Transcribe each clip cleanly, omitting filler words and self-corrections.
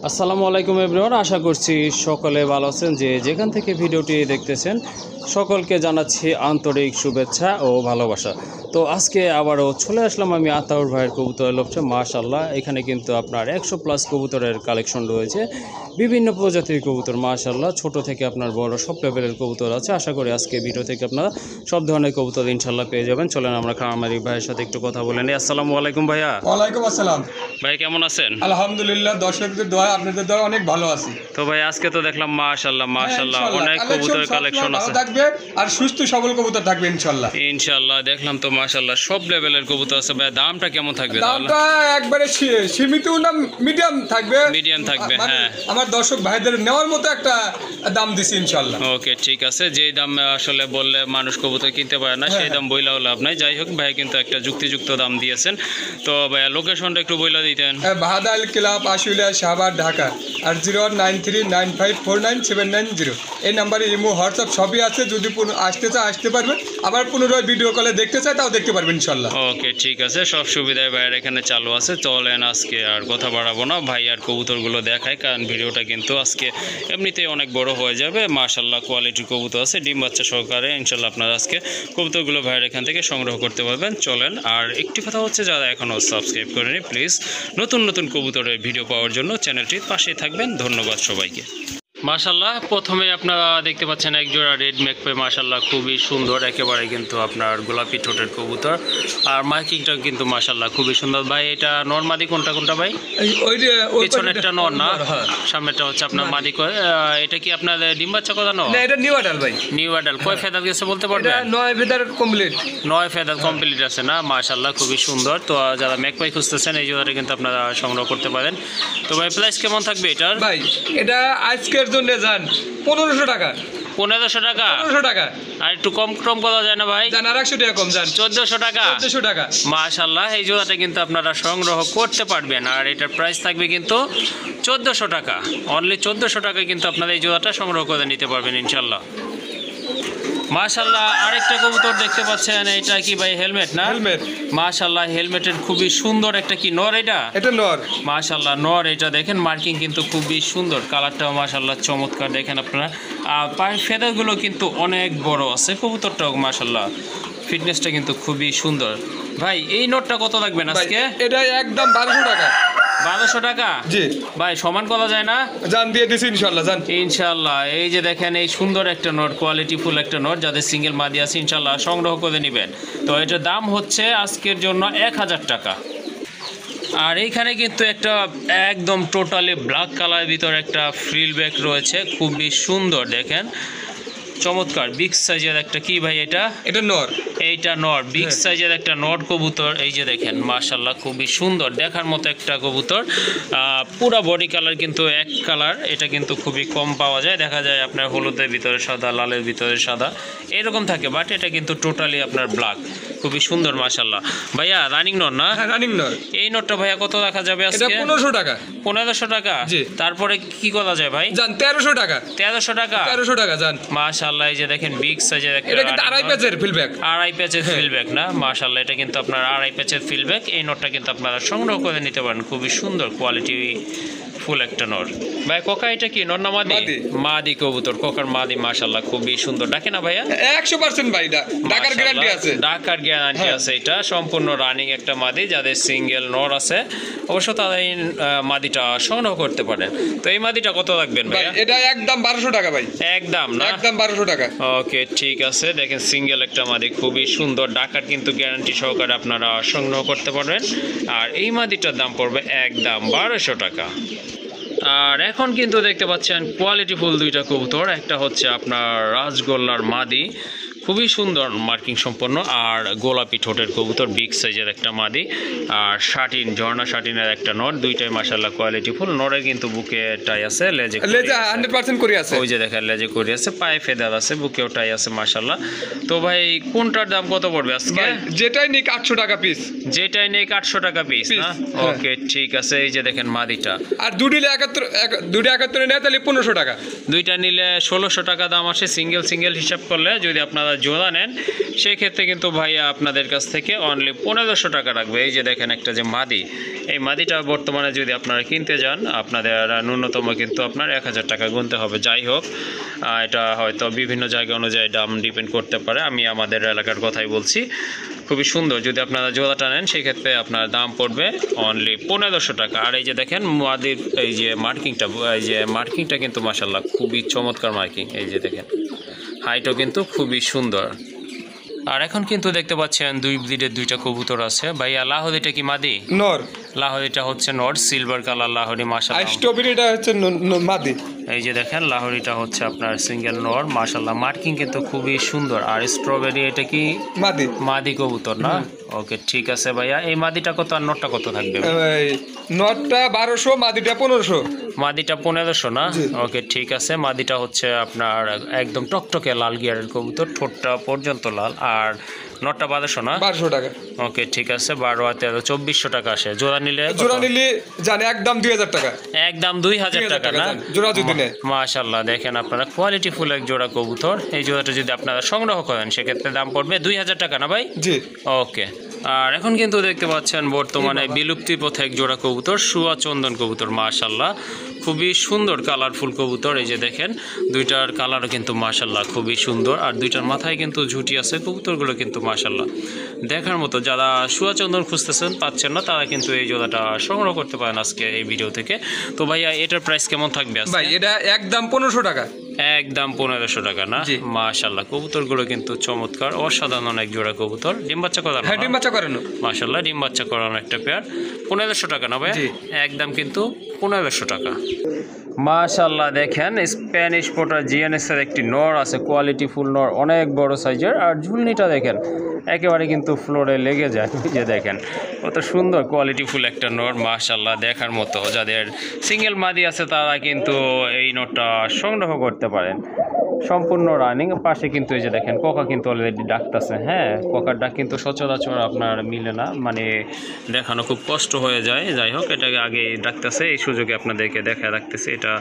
আসসালামু আলাইকুম এভরিওয়ান, আশা করছি সকলে ভালো আছেন। যেখান থেকে ভিডিওটি দেখতেছেন সকলকে জানাচ্ছি আন্তরিক শুভেচ্ছা ও ভালোবাসা। তো আজকে আবারও চলে আসলাম আমি আতাউর ভাইয়ের কবুতর লোভে। মাশাআল্লাহ, এখানে কিন্তু আপনার 100+ কবুতরের কালেকশন রয়েছে, বিভিন্ন প্রজাতির কবুতর। মাশাআল্লাহ, ছোট থেকে আপনার বড় সব লেভেলের কবুতর আছে। আশা করি আজকে ভিডিও থেকে আপনারা সব ধরনের কবুতর ইনশাআল্লাহ পেয়ে যাবেন। চলেন আমরা খামারি ভাইয়ের সাথে একটু কথা বলে নিই। আসসালামু আলাইকুম ভাইয়া। ওয়ালাইকুম আসসালাম ভাই, কেমন আছেন? আলহামদুলিল্লাহ, দর্শকদের দোয়া আপনাদের দোয়া অনেক ভালো আছি। তো ভাই, আজকে তো দেখলাম মাশাআল্লাহ অনেক কবুতরের কালেকশন আছে। থাকবে আর সুস্থ সবল কবুতর থাকবে ইনশাআল্লাহ। ইনশাআল্লাহ দেখলাম তো মাশাআল্লাহ সব লেভেলের কবুতর আছে। ভাই, দামটা কেমন থাকবে? দামটা একবারে সীমিত না, মিডিয়াম থাকবে। মিডিয়াম থাকবে, হ্যাঁ। আমার দর্শক ভাইদের নেওয়ার মতো একটা দাম দিছি ইনশাআল্লাহ। ওকে, ঠিক আছে। যেই দাম আসলে বললে মানুষ কবুতর কিনতে পারে না, সেই দাম বইলাও লাভ নাই। যাই হোক, ভাই কিন্তু একটা যুক্তিযুক্ত দাম দিয়েছেন। তো ভাই, লোকেশনটা একটু বইলা দিতেন। বাহাদাল ক্লাব, আশুলিয়া, শাহবাগ, ঢাকা। আর 019395497990 এই নাম্বারে ইমো, হোয়াটসঅ্যাপ সবই আছে। যদি আসতে চায় আসতে পারবেন, আবার পুনরায় ভিডিও কলে দেখতে চায় তাও দেখতে পারবেন ইনশাআল্লাহ। ওকে, ঠিক আছে। সব সুবিধায় ভাইয়ের এখানে চালু আছে। চলেন আজকে আর কথা বাড়াবো না, ভাই আর কবুতরগুলো দেখায়, কারণ ভিডিওটা কিন্তু আজকে এমনিতেই অনেক বড় হয়ে যাবে। মাশাআল্লাহ কোয়ালিটির কবুতর আছে, ডিম বাচ্চা সহকারে। ইনশাআল্লাহ আপনারা আজকে কবুতরগুলো ভাইয়ের এখান থেকে সংগ্রহ করতে পারবেন। চলেন। আর একটি কথা হচ্ছে, যারা এখনও সাবস্ক্রাইব করেনি, প্লিজ নতুন নতুন কবুতরের ভিডিও পাওয়ার জন্য চ্যানেলটির পাশেই থাকবেন। ধন্যবাদ সবাইকে। মাশাআল্লাহ, প্রথমে আপনারা দেখতে পাচ্ছেন এক জোড়া রেড ম্যাকপে। মাশাআল্লাহ খুবই সুন্দর, একেবারে কিন্তু আপনার গোলাপি ঠোঁটের কবুতর। আর মার্কিংটা কিন্তু মাশাআল্লাহ খুবই সুন্দর। ভাই, এটা নর মাদি কোনটা ভাই? পিছনেরটা নর না, সামনেটা হচ্ছে আপনার মাদি। এটা কি আপনার ডিম বাচ্চা করানো? না, এটা নিউ অ্যাডাল্ট ভাই। New adult. কয় ফেদার গেছে বলতে পারবেন? এটা 9 ফেদার কমপ্লিট। 9 ফেদার কমপ্লিট আছে না? মাশাআল্লাহ খুবই সুন্দর। তো যারা ম্যাকপাই খুঁজতেছেন, এই জোড়াটা কিন্তু আপনারা সংগ্রহ করতে পারেন। তো ভাই, প্রাইস কেমন থাকবে এটার? ভাই, এটা আজকের জন্য যান 1500 টাকা। 1500 টাকা? 1500 টাকা। আর একটু কম করা যায় না ভাই? জান আর 100 টাকা কম, যান 1400 টাকা। 1400 টাকা। মাশাআল্লাহ, এই জোড়াটা কিন্তু আপনারা সংগ্রহ করতে পারবেন। আর এটার প্রাইস থাকবে কিন্তু 1400 টাকা। অনলি 1400 টাকায় কিন্তু আপনারা এই জোড়াটা সংগ্রহ করে নিতে পারবেন ইনশাআল্লাহ। মাশাআল্লাহ, আরেকটা কবুতর দেখতে পাচ্ছেন। এটা কি ভাই হেলমেট না? হেলমেট। মাশাআল্লাহ, হেলমেটের খুবই সুন্দর একটা কি নর এটা? এটা নর। মাশাআল্লাহ নর। এটা দেখেন মার্কিং কিন্তু খুবই সুন্দর, কালারটাও মাশাআল্লাহ চমৎকার। দেখেন আপনারা পায়ের ফেদারগুলো কিন্তু অনেক বড় আছে। কবুতরটাও মাশাআল্লাহ ফিটনেসটা কিন্তু খুবই সুন্দর। ভাই, এই নটটা কত লাগবেন আজকে? এটা একদম 1200 টাকা। 1200 টাকা? জি ভাই, সমান করা যায় না? জান দিয়ে দিছি ইনশাআল্লাহ। জান ইনশাআল্লাহ। এই যে দেখেন, এই সুন্দর একটা নোট, কোয়ালিটি ফুল একটা নোট, যাদের সিঙ্গেল মাদি আছে ইনশাআল্লাহ সংগ্রহ করে নেবেন। তো এটার দাম হচ্ছে আজকের জন্য 1000 টাকা। আর এইখানে কিন্তু একটা একদম টোটালি ব্ল্যাক কালারের ভিতরে একটা ফ্রিল ব্যাক রয়েছে, খুবই সুন্দর। দেখেন চমৎকার বিগ সাইজের একটা কি ভাই এটা? এটা নর। এইটা নর, বিগ সাইজের একটা নর কবুতর। এই যে দেখেন মাশাআল্লাহ খুবই সুন্দর দেখার মতো একটা কবুতর। পুরা বডি কালার কিন্তু এক কালার। এটা কিন্তু খুবই কম পাওয়া যায়, দেখা যায় আপনার হলুদের ভিতরে সাদা, লালের ভিতরে সাদা এরকম থাকে, বাট এটা কিন্তু টোটালি আপনার ব্ল্যাক, খুবই সুন্দর মাশাআল্লাহ। ভাইয়া, রানিং নর না? হ্যাঁ, রানিং নর। এই নরটা ভাইয়া কত রাখা যাবে আজকে? এটা 1500 টাকা। 1500 টাকা? জি। তারপরে কি করা যায় ভাই? জান 1300 টাকা। 1300 টাকা? 1300 টাকা জান। মাশাআল্লাহ, এই যে দেখেন বিগ সাইজের একটা। এটা কিন্তু আড়াই প্যাচের ফিলব্যাক। আড়াই প্যাচের ফিলব্যাক না? মাশাআল্লাহ, এটা কিন্তু আপনার আড়াই প্যাচের ফিলব্যাক। এই নটটা কিন্তু আপনারা সংগ্রহ করে নিতে পারেন, খুবই সুন্দর কোয়ালিটি ফুল একটা নর। ভাই, কোকা এটা কি নর না মাদি? মাদি কবুতর, কোকার মাদি। মাশাআল্লাহ খুবই সুন্দর। ডাকে না ভাইয়া? 100% ভাই, ঢাকার গ্যারান্টি আছে। ঢাকার গ্যারান্টি আছে। এটা সম্পূর্ণ রানিং একটা মাদি। যাদের সিঙ্গেল নর আছে অবশ্য তারা এই মাদিটা সংগ্রহ করতে পারেন। তো এই মাদিটা কত রাখবেন ভাই? এটা একদম 1200 টাকা ভাই। একদম না? একদম 1200 টাকা। ওকে, ঠিক আছে। দেখেন সিঙ্গেল একটা মাদি, খুবই সুন্দর। ঢাকার কিন্তু গ্যারান্টি সহকারে আপনারা সংগ্রহ করতে পারবেন। আর এই মাদিটার দাম পড়বে একদম 1200 টাকা। আর এখন কিন্তু দেখতে পাচ্ছেন কোয়ালিটি ফুল দুইটা কবুতর। একটা হচ্ছে আপনার রাজগোল্লার মাদি, খুবই সুন্দর মার্কিং সম্পন্ন, আর গোলাপি ঠোঁটের কবুতর, বিগ সাইজের একটা মাদি। আর শাটিন, ঝর্ণা শাটিনের একটা নর। দুইটাই মাশাআল্লাহ কোয়ালিটি ফুল। নরের কিন্তু বুকে টাই আছে, লেজে 100% করে আছে। ওই যে দেখেন লেজে করে আছে, পায়ে ফেদার আছে, বুকেও টাই আছে মাশাআল্লাহ। তো ভাই, কোনটার দাম কত পড়বে আজকে? যেটাই নিক 800 টাকা পিস। যেটাই নিক 800 টাকা পিস না? ওকে, ঠিক আছে। এই যে দেখেন মাদিটা। আর দুটো 71 নেয় তাহলে 1500 টাকা। দুইটা নিলে 1600 টাকা দাম আসে সিঙ্গেল হিসাব করলে। যদি আপনারা জোড়া নেন সেক্ষেত্রে কিন্তু ভাইয়া আপনাদের কাছ থেকে অনলি 1500 টাকা রাখবে। এই যে দেখেন একটা যে মাদি, এই মাদিটা বর্তমানে যদি আপনারা কিনতে যান আপনাদের ন্যূনতম কিন্তু আপনার 1000 টাকা গুনতে হবে। যাই হোক এটা হয়তো বিভিন্ন জায়গা অনুযায়ী দাম ডিপেন্ড করতে পারে, আমি আমাদের এলাকার কথাই বলছি। খুবই সুন্দর, যদি আপনারা জোড়াটা নেন সেক্ষেত্রে আপনার দাম পড়বে অনলি 1500 টাকা। আর এই যে দেখেন মাদির এই যে মার্কিংটা কিন্তু মাশাআল্লাহ খুবই চমৎকার মার্কিং। এই যে দেখেন হাইটও কিন্তু খুবই সুন্দর। আর এখন কিন্তু দেখতে পাচ্ছেন দুই ব্রিডের দুইটা কবুতর আছে। ভাইয়া লাহোরিটা কি মাদি? নর। লাহোরিটা হচ্ছে নর, সিলভার কালার লাহোরি মাশাআল্লাহ। স্ট্রবেরিটা হচ্ছে মাদি। এই যে দেখেন লাহোরিটা হচ্ছে আপনার সিঙ্গেল নর, মাশাআল্লাহ মার্কিং কিন্তু খুবই সুন্দর। আর স্ট্রবেরি এটা কি মাদি? মাদি কবুতর না? ওকে ঠিক আছে ভাইয়া। এই মাদিটা কত আর নরটা কত থাকবে? নরটা 1200, মাদিটা 1500। মাদিটা 1500 না? ওকে ঠিক আছে। মাদিটা হচ্ছে আপনার একদম টকটকে লাল গিয়ারের কবুতর, ঠোঁটটা পর্যন্ত লাল। আর নটটা 1200 না? 1200 টাকা। ওকে ঠিক আছে। 12 আর 13 2400 টাকা আসে। জোড়া নিলে জানে একদম 2000 টাকা। একদম 2000 টাকা না? জোড়া যদি নেয়। মাশাআল্লাহ দেখেন আপনারা কোয়ালিটি ফুল এক জোড়া কবুতর। এই জোড়াটা যদি আপনারা সংগ্রহ করেন সেক্ষেত্রে দাম পড়বে 2000 টাকা না ভাই? জি। ওকে। আর এখন কিন্তু দেখতে পাচ্ছেন বর্তমানে বিলুপ্তির পথে এক জোড়া কবুতর, শুয়া চন্দন কবুতর। মাশাআল্লাহ খুবই সুন্দর কালারফুল কবুতর। এই যে দেখেন দুইটার কালারও কিন্তু মাশাআল্লাহ খুবই সুন্দর। আর দুইটার মাথায় কিন্তু ঝুঁটি আছে। কবুতরগুলো কিন্তু মাশাআল্লাহ দেখার মতো। যারা শুয়া চন্দন খুঁজতেছেন পাচ্ছেন না তারা কিন্তু এই জোড়াটা সংগ্রহ করতে পারেন আজকে এই ভিডিও থেকে। তো ভাইয়া এটার প্রাইস কেমন থাকবে আজকে? ভাই এটা একদম 1500 টাকা। একদম 1500 টাকা না? মাশাআল্লাহ কবুতরগুলো কিন্তু চমৎকার, অসাধারণ এক জোড়া কবুতর। ডিম বাচ্চা করানো? হ্যাঁ ডিম বাচ্চা করানো। মাশাআল্লাহ ডিম বাচ্চা করানো একটা পেয়ার। 1500 টাকা না ভাই? একদম কিন্তু 1500 টাকা। মাশাআল্লাহ দেখেন স্প্যানিশ পোটার জিএনএস এর একটি নর আছে, কোয়ালিটি ফুল নর, অনেক বড় সাইজের। আর ঝুলনিটা দেখেন একেবারে কিন্তু ফ্লোরে লেগে যায়। যে দেখেন কত সুন্দর কোয়ালিটি ফুল একটা নর, মাশাআল্লাহ দেখার মতো। যাদের সিঙ্গেল মাদি আছে তারা কিন্তু এই নরটা সংগ্রহ করতে পারেন। সম্পূর্ণ রানিং। পাশে কিন্তু এই যে দেখেন কোকা কিন্তু অলরেডি ডাকতেছে। হ্যাঁ কোকার ডাক কিন্তু সচরাচর আপনার মিলে না, মানে দেখানো খুব কষ্ট হয়ে যায়। যাই হোক এটাকে আগে ডাকতেছে, এই সুযোগে আপনাদেরকে দেখা রাখতেছে, এটা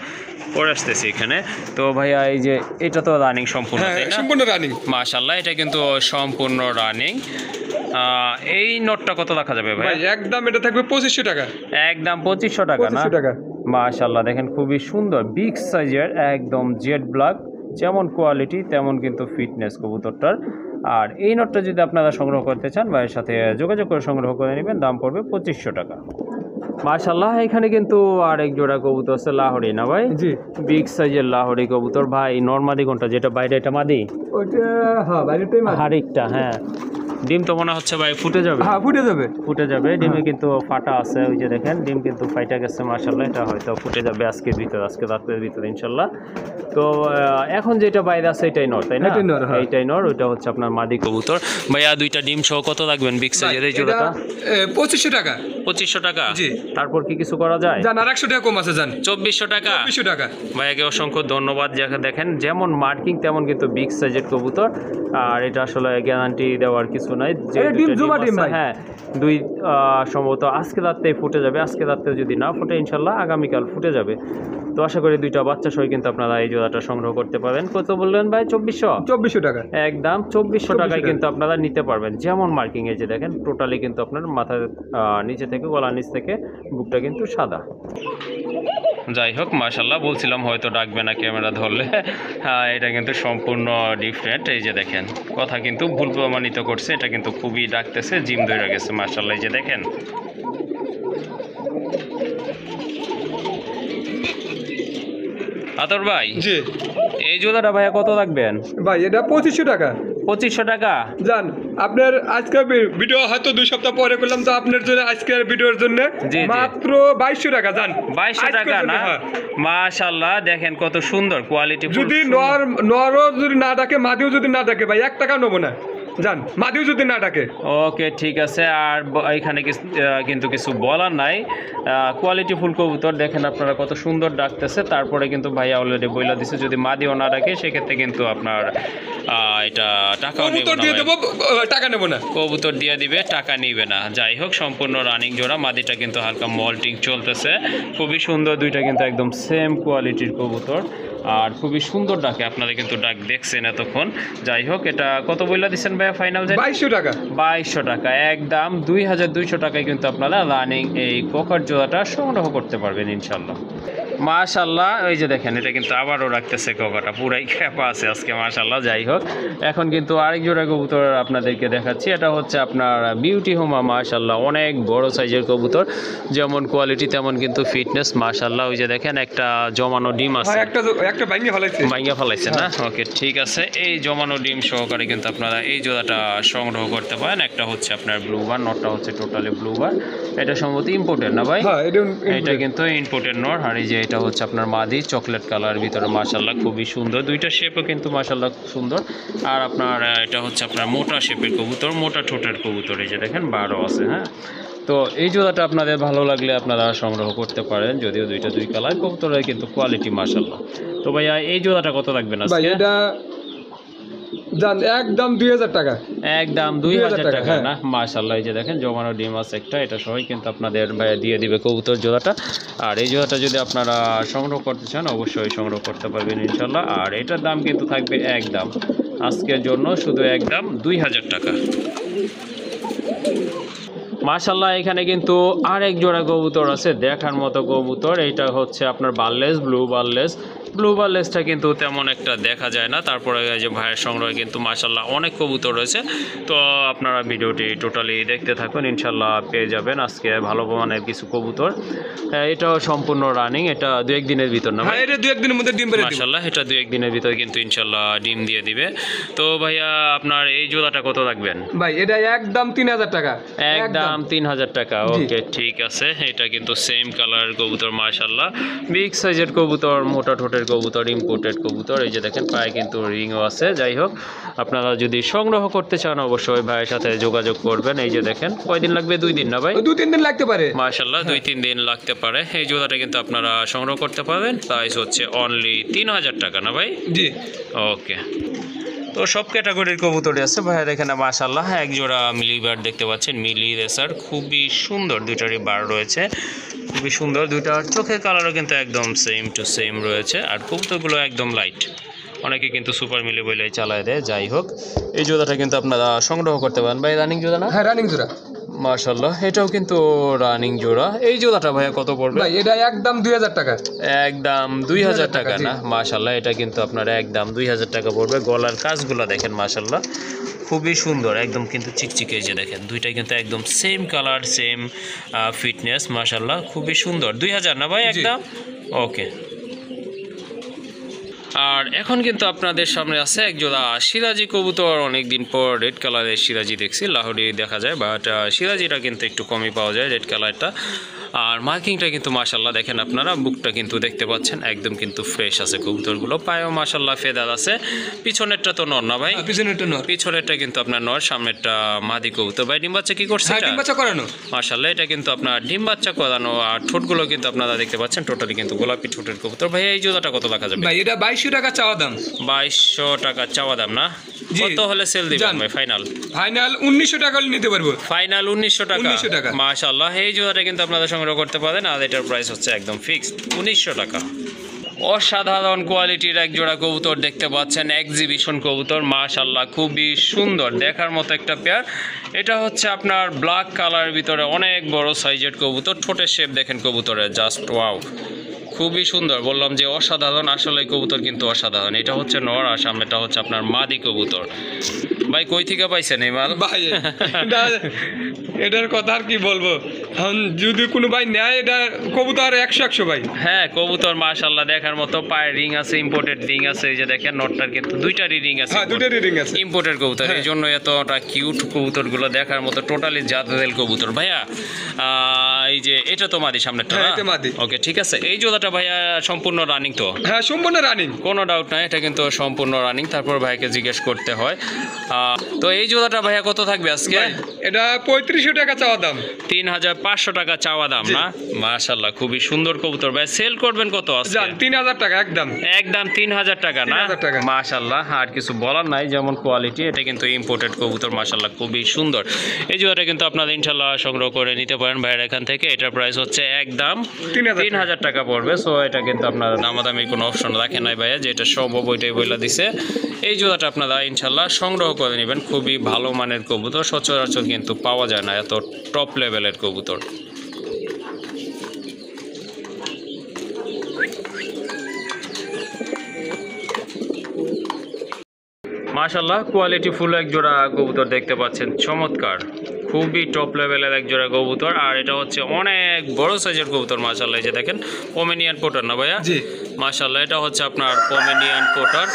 পরে আসতেছে এখানে। তো ভাইয়া এই যে এটা তো রানিং সম্পূর্ণ, তাই না? সম্পূর্ণ রানিং। মাশাআল্লাহ এটা কিন্তু সম্পূর্ণ রানিং। এই নোটটা কত রাখা যাবে ভাই? একদম এটা থাকবে 2500 টাকা। একদম 2500 টাকা না? মাশাআল্লাহ দেখেন খুবই সুন্দর বিগ সাইজের, একদম জেড ব্ল্যাক। যেমন কোয়ালিটি তেমন কিন্তু ফিটনেস কবুতরটার। আর এই নোটটা যদি আপনারা সংগ্রহ করতে চান ভাইয়ের সাথে যোগাযোগ করে সংগ্রহ করে নেবেন, দাম পড়বে 2500 টাকা। মাশাআল্লাহ এখানে কিন্তু আরেক জোড়া কবুতর আছে, লাহোরি না ভাই? জি বিগ সাইজের লাহোরি কবুতর। ভাই নরমাদি কোনটা, যেটা বাইরে এটা মাদি? ওইটা হ্যাঁ বাইরেটাই মাদি। আরেকটা হ্যাঁ ডিম তো মনে হচ্ছে ভাই ফুটে যাবে। হ্যাঁ ফুটে যাবে, ফুটে যাবে। ডিমে কিন্তু ফাটা আছে, ওই যে দেখেন ডিম কিন্তু ফাইটা গেছে। মাশাআল্লাহ এটা হয়তো ফুটে যাবে আজকের ভিতরে, আজকে রাতের ভিতরে ইনশাআল্লাহ। তো এখন যেটা বাইরে আছে এটাই নর, তাই না? এইটাই নর, ওইটা হচ্ছে আপনার মাদি কবুতর। ভাইয়া দুইটা ডিম সহ কত রাখবেন বিগ সাইজের এই জোড়াটা? 2500 টাকা। 2500 টাকা? জি। তারপর কি কিছু করা যায়? জান আর 100 টাকা কম আছে জান। 2400 টাকা? 2400 টাকা। ভাইয়াকে অসংখ্য ধন্যবাদ। দেখেন যেমন মার্কিং তেমন কিন্তু বিগ সাইজের কবুতর। আর এটা আসলে গ্যারান্টি দেওয়ার কিছু নাই। হ্যাঁ দুই সম্ভবত আজকে রাত্রেই ফুটে যাবে। আজকে রাত্রে যদি না ফুটে ইনশাল্লাহ আগামীকাল ফুটে যাবে। তো আশা করি দুইটা বাচ্চা সহ কিন্তু আপনারা এই জোড়াটা সংগ্রহ করতে পারেন। কত বললেন ভাই? 2400 টাকা। একদম 2400 টাকায় কিন্তু আপনারা নিতে পারবেন। যেমন মার্কিং এই যে দেখেন টোটালি কিন্তু আপনার মাথার নিচে থেকে গলার নিচ থেকে বুকটা কিন্তু সাদা। যাই হোক মাশাআল্লাহ বলছিলাম হয়তো ডাকবে না ক্যামেরা ধরলে। এটা কিন্তু সম্পূর্ণ ডিফারেন্ট। এই যে দেখেন কথা কিন্তু ভুল প্রমাণিত করছে, এটা কিন্তু খুবই ডাকতেছে, জিম ধরে গেছে মাশাআল্লাহ। এই যে দেখেন আতর ভাই জি এই জোড়াটা ভাইয়া কত রাখবেন? ভাই এটা 2500 টাকা। 2500 টাকা জান আপনার আজকের ভিডিও হয়তো 2 সপ্তাহ পরে করলাম, তো আপনার জন্য আজকের ভিডিওর জন্য মাত্র 2200 টাকা। জান 2200 টাকা না? মাশাআল্লাহ দেখেন কত সুন্দর কোয়ালিটি। যদি নরও যদি না ডাকে মাদিও যদি না ডাকে ভাই 1 টাকা নেবো না জান, মাদিও যদি না ডাকে। ওকে ঠিক আছে। আর এখানে কিন্তু কিছু বলার নাই। কোয়ালিটি ফুল কবুতর দেখেন আপনারা কত সুন্দর ডাকতেছে। তারপরে কিন্তু ভাইয়া অলরেডি বইলা দিছে যদি মাদিও না ডাকে সেক্ষেত্রে কিন্তু আপনার এটা টাকাও টাকা নেব না, কবুতর দিয়ে দিবে, টাকা নিবে না। যাই হোক সম্পূর্ণ রানিং জোড়া। মাদিটা কিন্তু হালকা মল্টিং চলতেছে, খুবই সুন্দর। দুইটা কিন্তু একদম সেম কোয়ালিটির কবুতর। আর খুবই সুন্দর ডাকে, আপনারা কিন্তু ডাক দেখছেন এতক্ষণ। যাই হোক, এটা কত বইলা দিচ্ছেন ভাইয়া ফাইনাল? 2200 টাকা। 2200 টাকা, একদম 2200 টাকায় কিন্তু আপনারা রানিং এই কোকার জোড়াটা সংগ্রহ করতে পারবেন ইনশাল্লাহ। মাশাল্লাহ, ওই যে দেখেন এটা কিন্তু আবারও রাখতেছে কোকাটা, পুরাই খ্যাপা আছে আজকে মাশাল্লাহ। যাই হোক, এখন কিন্তু আরেক জোড়া কবুতর আপনাদেরকে দেখাচ্ছি। এটা হচ্ছে আপনার বিউটি হোমা, মাশাল্লাহ অনেক বড় সাইজের কবুতর, যেমন কোয়ালিটি তেমন কিন্তু ফিটনেস মাশাল্লাহ। ওই যে দেখেন একটা জমানো ডিম আছে, একটা ভাঙিয়ে ফেলাইছে না? ওকে, ঠিক আছে। এই জমানো ডিম সহকারে কিন্তু আপনারা এই জোড়াটা সংগ্রহ করতে পারেন। একটা হচ্ছে আপনার ব্লু বার, নটটা হচ্ছে টোটালি ব্লু বার। এটা সম্ভবত ইম্পোর্টেড না ভাই? এটা কিন্তু ইম্পোর্টেড নট। আর এই যে এটা হচ্ছে আপনার মাদি, চকলেট কালার ভিতরে মাশাল্লাহ খুবই সুন্দর, দুইটা শেপও কিন্তু মাশাল্লাহ খুব সুন্দর। আর আপনার এটা হচ্ছে আপনার মোটা শেপের কবুতর, মোটা ঠোঁটের কবুতর, এই যে দেখেন 12 আছে। হ্যাঁ, তো এই জোড়াটা আপনাদের ভালো লাগলে আপনারা সংগ্রহ করতে পারেন, যদিও দুইটা দুই কালার কবুতরের কিন্তু কোয়ালিটি মাশাল্লাহ। তো ভাইয়া এই জোড়াটা কত লাগবে না? একদম 2000 টাকা, একদম 2000 টাকা না? মাশাআল্লাহ, এই যে দেখেন জমানো ডিম আছে একটা, এটা সবাই কিন্তু আপনাদের ভাইয়া দিয়ে দিবে কবুতর জোড়াটা। আর এই জোড়াটা যদি আপনারা সংগ্রহ করতে চান অবশ্যই সংগ্রহ করতে পারবেন ইনশাল্লাহ। আর এটার দাম কিন্তু থাকবে একদম আজকের জন্য শুধু একদম 2000 টাকা। মাশাআল্লাহ, এখানে কিন্তু আরেক জোড়া কবুতর আছে দেখার মতো কবুতর। এটা হচ্ছে আপনার বারলেস, ব্লু বারলেসটা কিন্তু তেমন একটা দেখা যায় না। তারপরে যে ভাইয়ের সংগ্রহে কিন্তু মাশাআল্লাহ অনেক কবুতর রয়েছে। তো আপনারা ভিডিওটি টোটালি দেখতে থাকুন, ইনশাল্লাহ পেয়ে যাবেন আজকে ভালো মানের কিছু কবুতর। এটাও সম্পূর্ণ রানিং, এটা 2-1 দিনের ভিতর না? হ্যাঁ, এটা 2-1 দিনের মধ্যে ডিম পেড়ে দিবে মাশাআল্লাহ, এটা 2-1 দিনের ভিতর কিন্তু ইনশাল্লাহ ডিম দিয়ে দিবে। তো ভাইয়া আপনার এই জোড়াটা কত রাখবেন ভাই? এটা একদম 3000 টাকা, একদম 3000 টাকা। ওকে, ঠিক আছে। এটা কিন্তু সেম কালার কবুতর মাশাআল্লাহ, বিগ সাইজের কবুতর, মোটা ঠোঁটের কবুতর, ইম্পোর্টেড কবুতর। এই যে দেখেন পায়ে কিন্তু রিংও আছে। যাই হোক, আপনারা যদি সংগ্রহ করতে চান অবশ্যই ভাইয়ের সাথে যোগাযোগ করবেন। এই যে দেখেন, কয়দিন লাগবে? 2 দিন না ভাই? 2-3 দিন লাগতে পারে মাশাআল্লাহ, 2-3 দিন লাগতে পারে। এই জোড়াটা কিন্তু আপনারা সংগ্রহ করতে পারবেন। প্রাইস হচ্ছে অনলি 3000 টাকা না ভাই? জি। ওকে, তো সব ক্যাটাগরির কবুতরই আছে ভাইয়ের এখানে মাশাআল্লাহ। এক জোড়া মিলি বার্ড দেখতে পাচ্ছেন, মিলি রেসার, খুবই সুন্দর, দুইটারই বার রয়েছে, খুবই সুন্দর। দুইটার চোখের কালারও কিন্তু একদম সেম টু সেম রয়েছে। আর কবুতরগুলো একদম লাইট, অনেকে কিন্তু সুপার মিলি বলে চালায় দেয়। যাই হোক, এই জোড়াটা কিন্তু আপনারা সংগ্রহ করতে পারেন ভাই। রানিং জোড়া না? হ্যাঁ, রানিং জোড়া মাশাআল্লাহ, এটাও কিন্তু রানিং জোড়া। এই জোড়াটা ভাইয়া কত পড়বে? ভাই এটা একদম 2000 টাকা, একদম 2000 টাকা না? মাশাআল্লাহ, এটা কিন্তু আপনার একদম 2000 টাকা পড়বে। গলার কাজগুলো দেখেন মাশাআল্লাহ খুবই সুন্দর, একদম কিন্তু চিকচিকে। যে দেখেন দুইটাই কিন্তু একদম সেম কালার, সেম ফিটনেস মাশাআল্লাহ, খুবই সুন্দর। 2000 না ভাই? একদম ওকে। আর এখন কিন্তু আপনাদের সামনে আছে এক জোড়া সিরাজি কবুতর। অনেকদিন পর রেড কালারের সিরাজি দেখছি, লাহোরি দেখা যায়, বাট সিরাজিটা কিন্তু একটু কমই পাওয়া যায় রেড কালারটা। আর মার্কিংটা কিন্তু মাশাআল্লাহ দেখেন আপনারা, বুকটা কিন্তু দেখতে পাচ্ছেন একদম কিন্তু ফ্রেশ আছে কবুতরগুলো। পায়েও মাশাআল্লাহ ফেদার আছে। পিছনেরটা তো নর না ভাই? পিছনেরটা নর, পিছনেরটা কিন্তু আপনার নর, সামনেরটা মাদি কবুতর। ভাই ডিম বাচ্চা কি করছে? ডিম বাচ্চা করানো মাশাআল্লাহ, এটা কিন্তু আপনার ডিম বাচ্চা করানো। আর ঠোঁটগুলো কিন্তু আপনারা দেখতে পাচ্ছেন টোটালি কিন্তু গোলাপি ঠোঁটের কবুতর। ভাই এই জোড়াটা কত রাখা যাবে? ভাই এটা 2200 টাকা চাওয়া দাম। 2200 টাকা চাওয়া দাম না? কত হলে সেল দিবেন ভাই? ফাইনাল 1900 টাকা হলে নিতে পারবো। ফাইনাল 1900 টাকা। মাশাআল্লাহ, এই জোড়াটা কিন্তু আপনারা সংগ্রহ করতে পারেন। আর এটার প্রাইস হচ্ছে একদম ফিক্সড 1900 টাকা। অসাধারণ কোয়ালিটির এক জোড়া কবুতর দেখতে পাচ্ছেন, এক্সিবিশন কবুতর মাশাআল্লাহ, খুবই সুন্দর দেখার মতো একটা পেয়ার। এটা হচ্ছে আপনার ব্ল্যাক কালার ভিতরে অনেক বড় সাইজের কবুতর। ঠোঁটের শেপ দেখেন কবুতরের, জাস্ট ওয়াও, খুবই সুন্দর। বললাম যে অসাধারণ, আসলে কবুতর কিন্তু অসাধারণ। এটা হচ্ছে নর, আর সামনেটা হচ্ছে আপনার মাদি কবুতর। ভাই কই থেকে পাইছেন এই মাল? ভাই এটার কথা আর কি বলবো, যদি কোনো ভাই নেয় এটা কবুতর 100 ভাই। হ্যাঁ, কবুতর মাশাআল্লাহ দেখার মতো, পায়ে রিং আছে, ইম্পোর্টেড রিং আছে। এই যে দেখেন নটটার কিন্তু দুইটারই রিং আছে। হ্যাঁ, দুইটারই রিং আছে, ইম্পোর্টেড কবুতর, এই জন্য এতটা কিউট কবুতরগুলো দেখার মতো, টোটালি জাতের কবুতর। ভাইয়া এই যে এটা তো মাদি, সামনেটা? হ্যাঁ, এটা মাদি। ওকে, ঠিক আছে। এই জোড়াটা ভাইয়া সম্পূর্ণ রানিং তো? হ্যাঁ, সম্পূর্ণ রানিং, কোনো ডাউট নাই, এটা কিন্তু সম্পূর্ণ রানিং। তারপর ভাইকে জিজ্ঞেস করতে হয়। তো এই জোড়াটা ভাইয়া কত থাকবে আজকে? এটা 3500 টাকা চাওয়া দাম। 3500 টাকা চাওয়া দাম না? মাশাআল্লাহ, খুবই সুন্দর কবুতর। ভাই সেল করবেন কত আজকে? 3000 টাকা একদম। একদম 3000 টাকা না? মাশাআল্লাহ, আর কিছু বলার নাই, যেমন কোয়ালিটি। এটা কিন্তু ইম্পোর্টেড কবুতর মাশাআল্লাহ, খুবই সুন্দর। এই জোড়াটা কিন্তু আপনারা ইনশাআল্লাহ সংগ্রহ করে নিতে পারেন ভাইয়ের এখান থেকে। এটার প্রাইস হচ্ছে একদম 3000 টাকা পড়বে। বলে, সো এটা কিন্তু আপনার দামাদামির কোনো অপশন রাখে নাই ভাইয়া, যে এটা সম্ভব ওইটাই বলে দিছে। এই জোড়াটা আপনারা ইনশাল্লাহ সংগ্রহ করে নেবেন, খুবই ভালো মানের কবুতর, সচরাচর কিন্তু পাওয়া যায় না এত টপ লেভেলের কবুতর। মাশাআল্লাহ কোয়ালিটি ফুল এক জোড়া কবুতর দেখতে পাচ্ছেন, চমৎকার, খুবই টপ লেভেলের এক জোড়া কবুতর। আর এটা হচ্ছে অনেক বড় সাইজের কবুতর মাশাআল্লাহ। এই যে দেখেন পমেনিয়ান পোটার না ভাইয়া? জি মাশাআল্লাহ, এটা হচ্ছে আপনার পমেনিয়ান পোটার।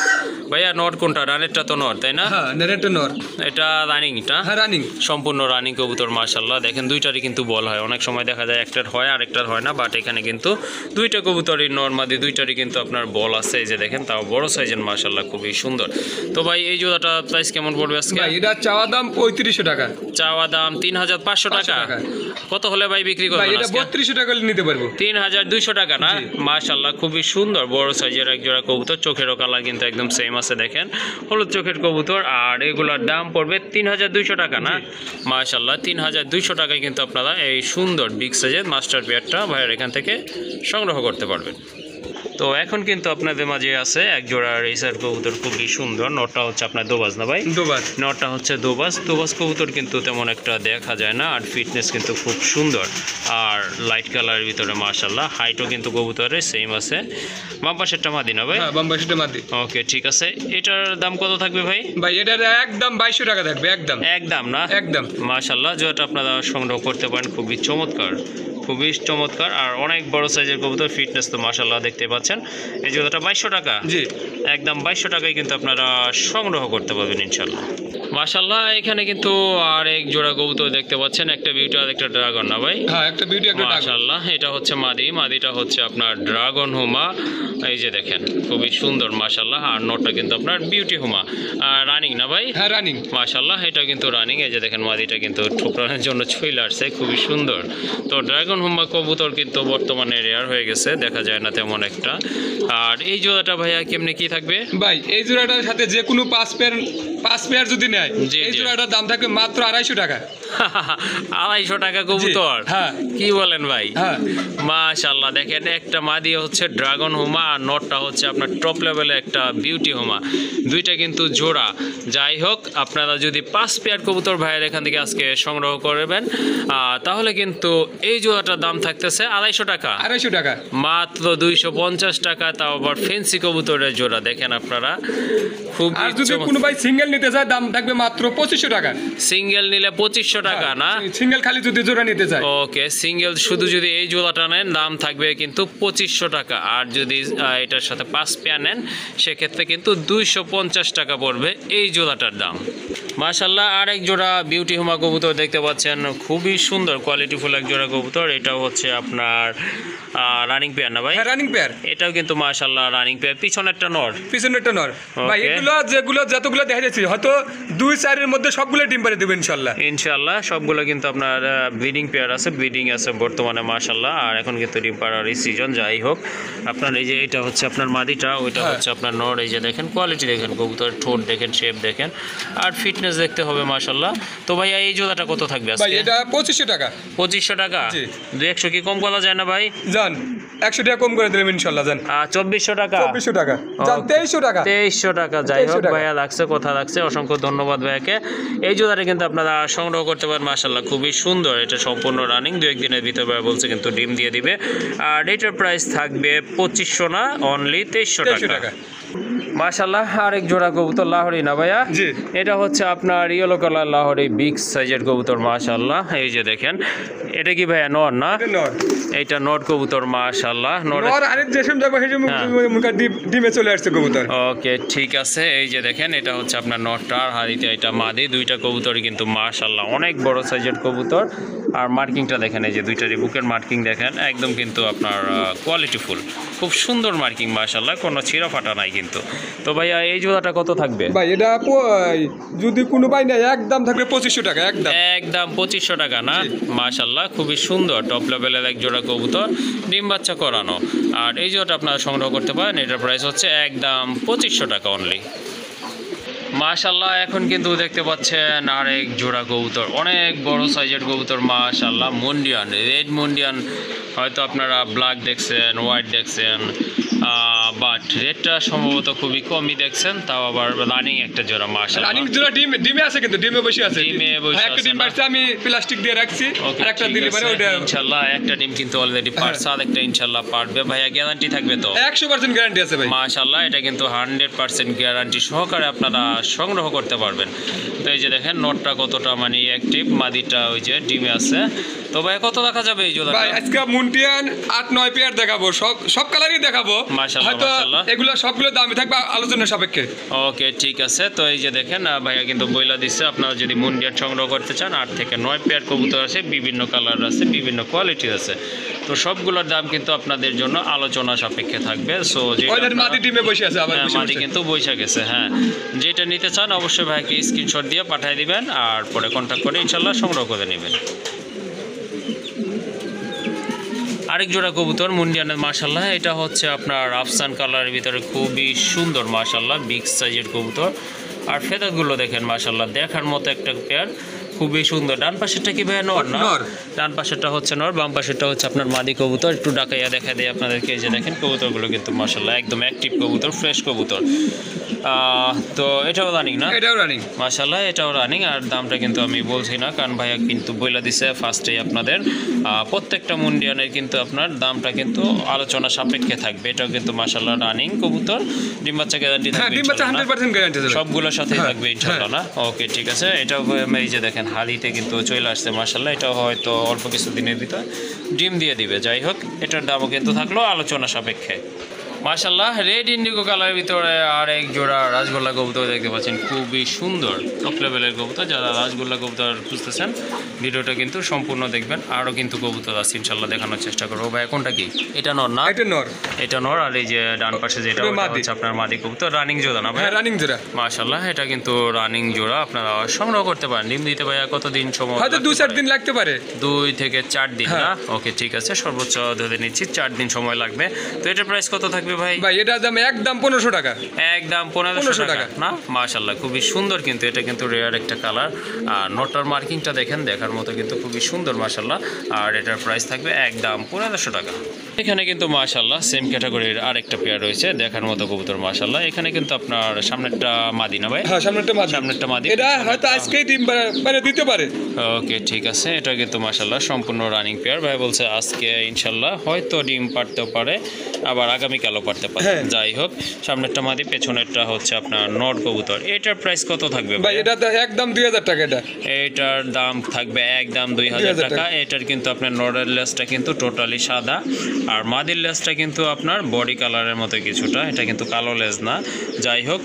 ভাইয়া নর কোনটা? রানেরটা তো নর, তাই না? হ্যাঁ নেরেটর নর। এটা রানিংটা? হ্যাঁ রানিং, সম্পূর্ণ রানিং কবুতর মাশাআল্লাহ। দেখেন দুইটারই কিন্তু বল হয়, অনেক সময় দেখা যায় একটার হয় আর একটার হয় না, বাট এখানে কিন্তু দুইটা কবুতরই নর্মাদি, দুইটারই কিন্তু আপনার বল আছে। এই যে দেখেন, তাও বড় সাইজের মাশাআল্লাহ, খুবই সুন্দর। তো ভাই এই জোড়াটা প্রাইস কেমন পড়বে আজকে? ভাই এটা চাওয়া দাম 3500 টাকা। চাওয়া দাম 3500 টাকা। কত হলে ভাই বিক্রি করবেন ভাই এটা আজকে? 3200 টাকা হলে নিতে পারবো। 3200 টাকা না? মাশাআল্লাহ, খুবই সুন্দর বড় সাইজের এক জোড়া কবুতর, চোখেরও কালার কিন্তু একদম সেম আছে, দেখেন হলুদ চোখের কবুতর। আর এগুলোর দাম পড়বে 3200 টাকা না? মাশাআল্লাহ, 3200 টাকায় কিন্তু আপনারা এই সুন্দর বিগ সাইজের মাস্টার পেয়ারটা ভাইয়ের এখান থেকে সংগ্রহ করতে পারবেন। তো এখন কিন্তু আপনাদের মাঝে আছে এক জোড়া রেসার কবুতর, খুবই সুন্দর। নটটা হচ্ছে আপনার দোবাজ না ভাই? দোবাজ। নটটা হচ্ছে দোবাজ। দোবাজ কবুতর কিন্তু তেমন একটা দেখা যায় না, আর ফিটনেস কিন্তু খুব সুন্দর, আর লাইট কালারের ভিতরে মাশাআল্লাহ। হাইটও কিন্তু কবুতরের সেম আছে। বাম পাশেরটা মাদি না ভাই? হ্যাঁ বাম পাশেরটা মাদি। ওকে ঠিক আছে। এটার দাম কত থাকবে ভাই? ভাই এটার একদম 2200 টাকা থাকবে, একদম একদম না? একদম। মাশাআল্লাহ, যেটা আপনারা সংগ্রহ করতে পারেন, খুবই চমৎকার, খুবই চমৎকার। আর অনেক বড় সাইজের কবুতর, ফিটনেস তো মাশাআল্লাহ দেখতে পাচ্ছেন। এই জোড়াটা 2200 টাকা? জি একদম 2200 টাকায় কিন্তু আপনারা সংগ্রহ করতে পারবেন ইনশাল্লাহ। মাশাআল্লাহ, এখানে কিন্তু আর এক জোড়া কবুতর দেখতে পাচ্ছেন, একটা বিউটি আর একটা ড্রাগন না ভাই? হ্যাঁ একটা বিউটি একটা ড্রাগন। মাশাআল্লাহ, এটা হচ্ছে মাদি, মাদিটা হচ্ছে আপনার ড্রাগন হুমা। এই যে দেখেন খুবই সুন্দর মাশাআল্লাহ। আর নটটা কিন্তু আপনার বিউটি হুমা। রানিং না ভাই? হ্যাঁ রানিং। মাশাআল্লাহ, এটা কিন্তু রানিং। এই যে দেখেন মাদিটা কিন্তু ঠোকরানোর জন্য ছুঁইলে আসছে, খুবই সুন্দর। তো ড্রাগন হুমা কবুতর কিন্তু বর্তমানে রেয়ার হয়ে গেছে, দেখা যায় না তেমন একটা। আর এই জোড়াটা ভাইয়া কেমনে কি থাকবে? ভাই এই জোড়াটার সাথে যে কোনো 5 পেয়ার যদি নেয়, জি, এই জি। জোড়াটার দাম থাকবে মাত্র 250 টাকা। 250 টাকা কবুতর? হ্যাঁ। কি বলেন ভাই? হ্যাঁ মাশাআল্লাহ, দেখেন একটা মাদি হচ্ছে ড্রাগন হুমা, আর নটটা হচ্ছে আপনার টপ লেভেলে একটা বিউটি হুমা, দুইটা কিন্তু জোড়া। যাই হোক, আপনারা যদি 5 পেয়ার কবুতর ভাইয়ের এখান থেকে আজকে সংগ্রহ করবেন, তাহলে কিন্তু এই জোড়াটার দাম থাকতেছে 250 টাকা। 250 টাকা মাত্র 250 টাকা, তাও আবার ফেন্সি কবুতরের জোড়া। দেখেন আপনারা, খুব। আর যদি কোনো ভাই সিঙ্গেল নিতে চায় দাম থাকবে মাত্র 2500 টাকা। সিঙ্গেল নিলে 2500 টাকা না? সিঙ্গেল খালি যদি জোড়া নিতে চায়। ওকে, সিঙ্গেল শুধু যদি এই জোড়াটা নেন দাম থাকবে কিন্তু 2500 টাকা, আর যদি এটার সাথে 5 পেয়ার নেন সেক্ষেত্রে কিন্তু 250 টাকা পড়বে এই জোড়াটার দাম। মাশাআল্লাহ, আর এক জোড়া বিউটি হুমা কবুতর দেখতে পাচ্ছেন, খুবই সুন্দর কোয়ালিটিফুল এক জোড়া কবুতর। এটাও হচ্ছে আপনার রানিং পেয়ার না ভাই? হ্যাঁ রানিং পেয়ার। এটাও কিন্তু মাশাআল্লাহ রানিং পেয়ার। পিছনেরটা নর, পিছনেরটা নর। ভাই এগুলো যতগুলো দেখা যাচ্ছে হয়তো 2-4 এর মধ্যে সবগুলো ডিম পাড়ে দেবে ইনশাআল্লাহ। ইনশাআল্লাহ সবগুলো কিন্তু আপনার ব্রিডিং পেয়ার আছে, ব্রিডিং আছে বর্তমানে মাশাআল্লাহ। আর এখন কিন্তু ডিম পাড়ার সিজন। যাই হোক, আপনার এই যে এটা হচ্ছে আপনার মাদিটা, ওইটা হচ্ছে আপনার নর। এই যে দেখেন কোয়ালিটি দেখেন, কবুতরের ঠোঁট দেখেন, শেপ দেখেন, আর ফিটনেস দেখতে হবে মাশাআল্লাহ। তো ভাইয়া এই জোড়াটা কত থাকবে ভাই আজকে? এটা 2500 টাকা। 2500 টাকা? জি। 200 কি কম করা যায় না ভাই? জান 100 টাকা কম করে দিলাম ইনশাআল্লাহ। জান 2400 টাকা? 2400 টাকা। জান 2300 টাকা। 2300 টাকা। যাই হোক, ভাইয়া লাগছে, কথা লাগছে, অসংখ্য ধন্যবাদ ভাইয়াকে। এই জোড়াটা কিন্তু আপনারা সংগ্রহ করতে পারেন মাশাআল্লাহ, খুবই সুন্দর। এটা সম্পূর্ণ রানিং, 2-1 দিনের ভিতরে ভাইয়া বলছে কিন্তু ডিম দিয়ে দিবে। আর এটার প্রাইস থাকবে 2500 না, অনলি 2300 টাকা। মাশাআল্লাহ, আরেক জোড়া কবুতর লাহোরি না ভাইয়া? জি। এটা হচ্ছে আপনার ইয়েলো কালার লাহোরি, বিগ সাইজের কবুতর মাশাআল্লাহ। এই যে দেখেন, এটা কি ভাইয়া নর না? এটা নর। এইটা নর কবুতর মাশাআল্লাহ। নর আরে যেসব জায়গা হেজে মুখা ডিমে চলে আসছে কবুতর। ওকে ঠিক আছে। এই যে দেখেন, এটা হচ্ছে আপনার নটটা, আর হাড়িতে এটা মাদি। দুইটা কবুতরই কিন্তু মাশাআল্লাহ অনেক বড় সাইজের কবুতর। আর মার্কিংটা দেখেন, এই যে দুইটারই বুকের মার্কিং দেখেন, একদম কিন্তু আপনার কোয়ালিটিফুল, খুব সুন্দর মার্কিং মাশাআল্লাহ, কোনো ছিঁড়া ফাটা নাই কিন্তু। তো ভাইয়া এই জোড়াটা কত থাকবে? ভাই এটা যদি কোনো ভাই নেয় একদম থাকবে 2500 টাকা। একদম 2500 টাকা না? মাশাআল্লাহ, খুবই সুন্দর টপ লেভেলের এক জোড়া কবুতর, ডিম বাচ্চা করানো। আর এই জোড়াটা আপনারা সংগ্রহ করতে পারেন। এটার প্রাইস হচ্ছে একদম 2500 টাকা অনলি। মাশাআল্লাহ এখন কিন্তু দেখতে পাচ্ছেন আরেক জোড়া কবুতর, অনেক বড় সাইজের কবুতর মাশাআল্লাহ, মুন্ডিয়ান, রেড মুন্ডিয়ান। হয়তো আপনারা ব্ল্যাক দেখছেন, হোয়াইট দেখছেন, বাট রেডটা সম্ভবত খুবই কমই দেখছেন, তাও আবার রানিং একটা জোড়া মাশাআল্লাহ। রানিং জোড়া ডিমে আছে, কিন্তু ডিমে বসে আছে। ডিমে বসে একটা আছে ডিম না? পারছে, আমি প্লাস্টিক দিয়ে রাখছি। ওকে, আর একটা ঠিক দিলে আছে, মানে ওটা ইনশাআল্লাহ একটা ডিম কিন্তু অলরেডি পারছে, আর একটা ইনশাআল্লাহ পারবে। ভাইয়া গ্যারান্টি থাকবে তো? 100% গ্যারান্টি আছে ভাই। মাশাআল্লাহ এটা কিন্তু 100% গ্যারান্টি সহকারে আপনারা সংগ্রহ করতে পারবেন। তো এই যে দেখেন নটটা কতটা মানে অ্যাক্টিভ, মাদিটা ওই যে ডিমে আছে। তো ভাই কত দেখা যাবে এই জোড়াটা? ভাই আজকে মুন্ডিয়ান 8-9 পেয়ার দেখাবো, সব কালারই দেখাবো। মাশাআল্লাহ, হয়তো মাশাআল্লাহ। এগুলো সবগুলো দামই থাকবে আলোচনার সাপেক্ষে। ওকে, ঠিক আছে। তো এই যে দেখেন ভাইয়া কিন্তু বইলা দিচ্ছে, আপনারা যদি মুন্ডিয়ান সংগ্রহ করতে চান 8 থেকে 9 পেয়ার কবুতর আছে, বিভিন্ন কালার আছে, বিভিন্ন কোয়ালিটির আছে। তো সবগুলোর দাম কিন্তু আপনাদের জন্য আলোচনা সাপেক্ষে থাকবে। সো ওইটার মাদি ডিমে বসে আছে আবার, বসে মাদি বসে। কিন্তু বৈশা গেছে। হ্যাঁ, যেটা নিতে চান অবশ্যই ভাইকে স্ক্রিনশট দিয়ে পাঠিয়ে দিবেন, আর পরে কন্ট্যাক্ট করে ইনশাল্লাহ সংগ্রহ করে নেবেন। আরেক জোড়া কবুতর মুন্ডিয়ানের মাশাল্লাহ, এটা হচ্ছে আপনার আফসান কালারের ভিতরে খুবই সুন্দর মাশাল্লাহ, বিগ সাইজের কবুতর। আর ফেদারগুলো দেখেন মাশাল্লাহ, দেখার মতো একটা পেয়ার, খুবই সুন্দর। ডান পাশেরটা কি ভাইয়া নর না? নর। ডান পাশেরটা হচ্ছে নর, বাম পাশেরটা হচ্ছে আপনার মাদি কবুতর। একটু ডাকাইয়া দেখা দেয় আপনাদেরকে, এই যে দেখেন কবুতরগুলো কিন্তু মাশাল্লাহ একদম অ্যাক্টিভ কবুতর, ফ্রেশ কবুতর। তো এটাও রানিং না? এটাও রানিং মাশাল্লাহ এটাও রানিং। আর দামটা কিন্তু আমি বলছি না, কারণ ভাইয়া কিন্তু বইলা দিছে ফার্স্টেই আপনাদের প্রত্যেকটা মুন্ডিয়ানের কিন্তু আপনার দামটা কিন্তু আলোচনা সাপেক্ষে থাকবে। এটাও কিন্তু মাশাল্লাহ রানিং কবুতর, ডিম বাচ্চা গ্যারান্টি হ্যাঁ, থাকবে ডিম বাচ্চা ইনশাআল্লাহ না? 100% গ্যারান্টি আছে সবগুলোর সাথে হ্যাঁ, থাকবে ইনশাআল্লাহ না? ওকে, ঠিক আছে। এটাও এই যে দেখেন হালিতে কিন্তু চলে আসছে মাশাল্লাহ, এটাও হয়তো অল্প কিছু দিনের ভিতর ডিম দিয়ে দিবে। যাই হোক, এটার দামও কিন্তু থাকলো আলোচনা সাপেক্ষে মাশাল্লাহ। রেড ইন্ডিগো কালারের ভিতরে আর এক জোড়া রাজগোল্লা কবুতর দেখতে পাচ্ছেন, খুবই সুন্দর টপ লেভেলের কবুতর। যারা রাজগোল্লা কবুতর খুঁজতেছেন ভিডিওটা কিন্তু সম্পূর্ণ দেখবেন। আরও কিন্তু কবুতর আছে ইনশাল্লাহ দেখানোর চেষ্টা করবো। ভাই কোনটা কি? এটা নর না? এটা নর। এটা নর। আর এই যে ডান পাশে যেটা এটা ওটা মাদি। হচ্ছে আপনার মাদি কবুতর, রানিং জোড়া না ভাই? হ্যাঁ, রানিং জোড়া। মাশাল্লাহ এটা কিন্তু রানিং জোড়া, আপনারা সংগ্রহ করতে পারেন। ডিম দিতে ভাইয়া কতদিন সময়? হয়তো লাগতে 2-4 পারে? দিন লাগতে পারে। 2 থেকে 4 দিন হ্যাঁ। না? ওকে, ঠিক আছে, সর্বোচ্চ ধরে নিচ্ছি 4 দিন সময় লাগবে। তো এটার প্রাইস কত থাকবে ভাই? ভাই এটার দাম একদম 1500 টাকা। একদম 1500 টাকা না? মাশাল্লাহ খুবই সুন্দর, কিন্তু এটা কিন্তু রেয়ার একটা কালার। আর নটার মার্কিংটা দেখেন, দেখার মতো কিন্তু খুবই সুন্দর মাশাল্লাহ। আর এটার প্রাইস থাকবে একদম 1500 টাকা। এখানে কিন্তু মাশাল্লাহ সেম ক্যাটাগরির আরেকটা পেয়ার রয়েছে, দেখার মতো কবুতর মাশাল্লাহ। এখানে কিন্তু আপনার সামনেরটা মাদি না ভাই? হ্যাঁ, সামনেরটা মাদি। সামনেরটা মাদি। এটা হয়তো আজকেই ডিম মানে দিতে পারে। ওকে, ঠিক আছে। এটা কিন্তু মাশাল্লাহ সম্পূর্ণ রানিং পেয়ার। ভাই বলছে আজকে ইনশাল্লাহ হয়তো ডিম পারতেও পারে, আবার আগামীকালও পারতে পারে। হ্যাঁ। যাই হোক, সামনেরটা মাদি, পেছনেরটা হচ্ছে আপনার নট কবুতর। এটার প্রাইস কত থাকবে ভাই এটা তো একদম 2000 টাকা। এটা এটার দাম থাকবে একদম 2000 টাকা। এটার কিন্তু আপনার নরের লেসটা কিন্তু টোটালি সাদা, আর মাদির লেসটা কিন্তু আপনার বডি কালারের মতো কিছুটা, এটা কিন্তু কালো লেস না। যাই হোক,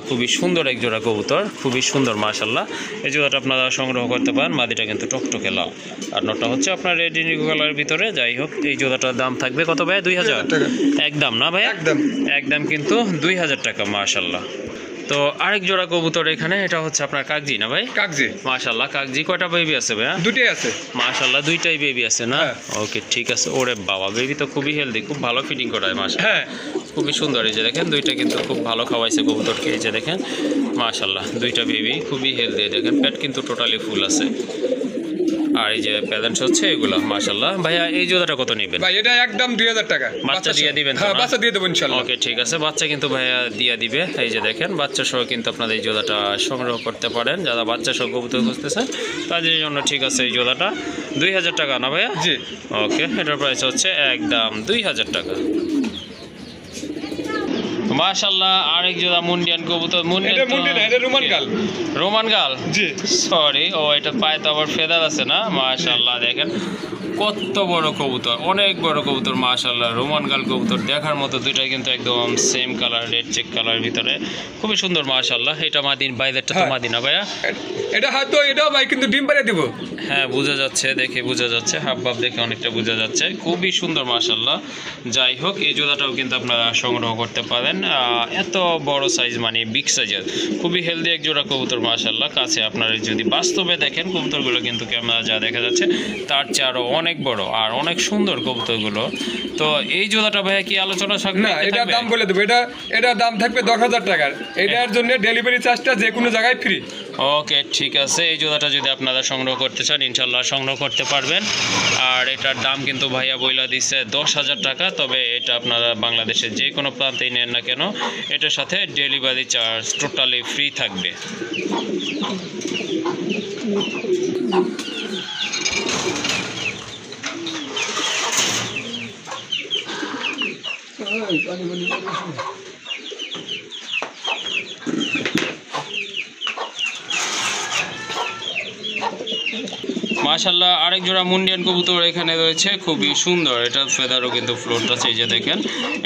খুবই সুন্দর এক জোড়া কবুতর, খুবই সুন্দর মাশাল্লাহ। এই জোড়াটা আপনারা সংগ্রহ করতে পারেন। মাদিটা কিন্তু টকটকে লাল, আর নটটা হচ্ছে আপনার রেড ইন্ডিগো কালারের ভিতরে। যাই হোক, এই জোড়াটার দাম থাকবে কত ভাই? 2000 টাকা। একদম না ভাই? একদম কিন্তু 2000 টাকা মাশাল্লাহ। তো আরেক জোড়া কবুতর এখানে, এটা হচ্ছে আপনার কাকজি না ভাই? কাকজি মাশাল্লাহ। কাকজি কয়টা বেবি আছে ভাইয়া? দুটোই আছে মাশাল্লাহ, দুইটাই বেবি আছে না? হ্যাঁ। ওকে, ঠিক আছে। ওরে বাবা, বেবি তো খুবই হেলদি, খুব ভালো ফিটিং করায় মাশাল্লাহ। হ্যাঁ, খুবই সুন্দর। এই যে দেখেন দুইটা কিন্তু খুব ভালো খাওয়াইছে কবুতরকে। এই যে দেখেন মাশাল্লাহ, দুইটা বেবি খুবই হেলদি। দেখেন পেট কিন্তু টোটালি ফুল আছে, আর এই যে প্যালেন্টস হচ্ছে এগুলো মাশাল্লাহ। ভাইয়া এই জোড়াটা কত নেবেন? ভাই এটা একদম 2000 টাকা। বাচ্চা দিয়ে দিবেন তো হ্যাঁ, না? বাচ্চা দিয়ে দেবো ইনশাআল্লাহ। ওকে, ঠিক আছে, বাচ্চা কিন্তু ভাইয়া দিয়ে দিবে। এই যে দেখেন বাচ্চা সহ কিন্তু আপনাদের এই জোড়াটা সংগ্রহ করতে পারেন। যারা বাচ্চা সহ কবুতর খুঁজতেছেন তাদের জন্য ঠিক আছে এই জোড়াটা 2000 টাকা না ভাইয়া? জি। ওকে, এটার প্রাইস হচ্ছে একদম 2000 টাকা। মাশাল্লাহ আরেক জোড়া মুন্ডিয়ান কবুতর। এটা মুন্ডি না, এটা রোমান গাল। রোমান গাল? জি। সরি, ও এটা পায়ে তো আবার ফেদার আছে না? মাশাল্লাহ দেখেন কত বড় কবুতর, অনেক বড় কবুতর মাশাল্লাহ। রোমান গাল কবুতর দেখার মতো, দুইটাই কিন্তু একদম same colour, red check colour ভিতরে, খুবই সুন্দর মাশাল্লাহ। এটা মাদিন, বাইরেরটা তো মাদি না ভাইয়া? এটা হয়তো এটাও ভাই কিন্তু ডিম পারে দিব। হ্যাঁ, বোঝা যাচ্ছে, দেখে বোঝা যাচ্ছে, হাব ভাব দেখে অনেকটা বোঝা যাচ্ছে, খুবই সুন্দর মাশাল্লাহ। যাই হোক, এই জোড়াটাও কিন্তু আপনারা সংগ্রহ করতে পারেন। এত বড় সাইজ মানে বিগ সাইজের, খুবই হেলদি এক জোড়া কবুতর মাশাল্লাহ। কাছে আপনারা যদি বাস্তবে দেখেন কবুতরগুলো কিন্তু ক্যামেরা যা দেখা যাচ্ছে তার চেয়ে আরও অনেক অনেক বড় আর অনেক সুন্দর কবুতরগুলো। তো এই জোড়াটা ভাইয়া কি আলোচনা না, এটার দাম বলে দেবো, এটার দাম থাকবে 10,000 টাকার। এটার জন্য ডেলিভারি চার্জটা যে কোনো জায়গায় ফ্রি। ওকে, ঠিক আছে। এই জোড়াটা যদি আপনারা সংগ্রহ করতে চান ইনশাল্লাহ সংগ্রহ করতে পারবেন। আর এটার দাম কিন্তু ভাইয়া বইলা দিচ্ছে 10,000 টাকা। তবে এটা আপনারা বাংলাদেশের যে কোনো প্রান্তেই নেন না কেন, এটার সাথে ডেলিভারি চার্জ টোটালি ফ্রি থাকবে। মাশাআল্লাহ, আরেক জোড়া মুন্ডিয়ান কবুতর এখানে রয়েছে, খুবই সুন্দর। এটা ফেদারও কিন্তু ফ্লোট আছে, এই যে দেখেন।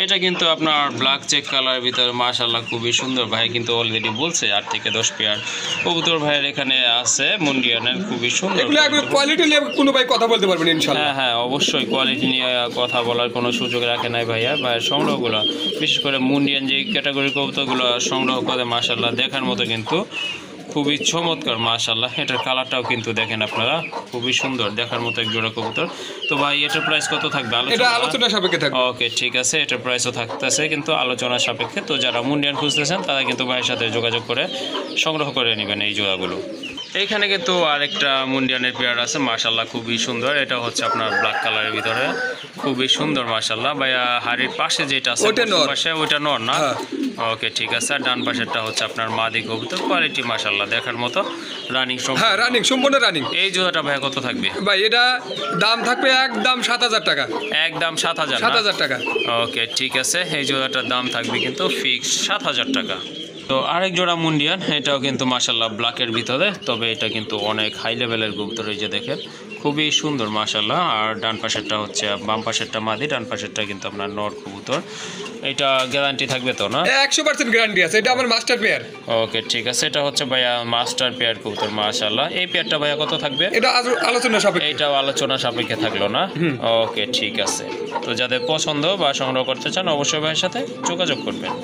এটা কিন্তু আপনার ব্ল্যাক চেক কালারের ভিতরে মাশাআল্লাহ খুবই সুন্দর। ভাই কিন্তু অলরেডি বলছে 8 থেকে 10 পেয়ার কবুতর ভাইয়ের এখানে আছে মুন্ডিয়ানের, খুবই সুন্দর। এগুলো একবার কোয়ালিটি নিয়ে কোনো ভাই কথা বলতে পারবেন ইনশাআল্লাহ। হ্যাঁ হ্যাঁ, অবশ্যই কোয়ালিটি নিয়ে কথা বলার কোনো সুযোগ রাখে নাই ভাইয়া। ভাইয়ের সংগ্রহগুলো বিশেষ করে মুন্ডিয়ান যে ক্যাটাগরির কবুতরগুলো সংগ্রহ করে মাশাআল্লাহ দেখার মতো, কিন্তু খুবই চমৎকার মাশাআল্লাহ। এটার কালারটাও কিন্তু দেখেন আপনারা, খুবই সুন্দর দেখার মতো এক জোড়া কবুতর। তো ভাই এটার প্রাইস কত থাকবে? এটা আলোচনা সাপেক্ষে থাকবে। ওকে, ঠিক আছে। এটার প্রাইসও থাকতেছে কিন্তু আলোচনা সাপেক্ষে। তো যারা মুন্ডিয়ান খুঁজতেছেন তারা কিন্তু ভাইয়ের সাথে যোগাযোগ করে সংগ্রহ করে নেবেন এই জোড়াগুলো। এইখানে কিন্তু আরেকটা মুন্ডিয়ানের পেয়ার আছে মাশাআল্লাহ, খুবই সুন্দর। এটা হচ্ছে আপনার ব্ল্যাক কালারের ভিতরে, খুবই সুন্দর মাশাআল্লাহ। ভাইয়া হাড়ির পাশে যেটা আছে পাশে ওইটা নর না? ওকে, ঠিক আছে। আর ডান পাশেরটা হচ্ছে আপনার মাদি কবুতর। কোয়ালিটি মাশাআল্লাহ দেখার মতো, রানিং। হ্যাঁ, রানিং, সম্পূর্ণ রানিং। এই জোড়াটা ভাইয়া কত থাকবে? ভাই এটা দাম থাকবে একদম 7,000 টাকা। একদম 7,000? 7,000 টাকা। ওকে, ঠিক আছে। এই জোড়াটার দাম থাকবে কিন্তু ফিক্স 7,000 টাকা। তো আরেক জোড়া মুন্ডিয়ান, এটাও কিন্তু মাশাআল্লাহ ব্ল্যাকের ভিতরে, তবে এটা কিন্তু অনেক হাই লেভেলের কবুতর। এই যে দেখেন, খুবই সুন্দর মাশাআল্লাহ। আর ডান পাশেরটা হচ্ছে, বাম পাশেরটা মাদি, ডান পাশেরটা কিন্তু আপনার নর কবুতর। এটা গ্যারান্টি থাকবে তো না? 100% গ্যারান্টি আছে। এটা আমার মাস্টার পেয়ার। ওকে, ঠিক আছে। এটা হচ্ছে ভাইয়া মাস্টার পেয়ার কবুতর মাশাআল্লাহ। এই পেয়ারটা ভাইয়া কত থাকবে? এটা আলোচনা সাপেক্ষে। এটাও আলোচনা সাপেক্ষে থাকলো না? ওকে, ঠিক আছে। তো যাদের পছন্দ বা সংগ্রহ করতে চান অবশ্যই ভাইয়ের সাথে যোগাযোগ করবেন।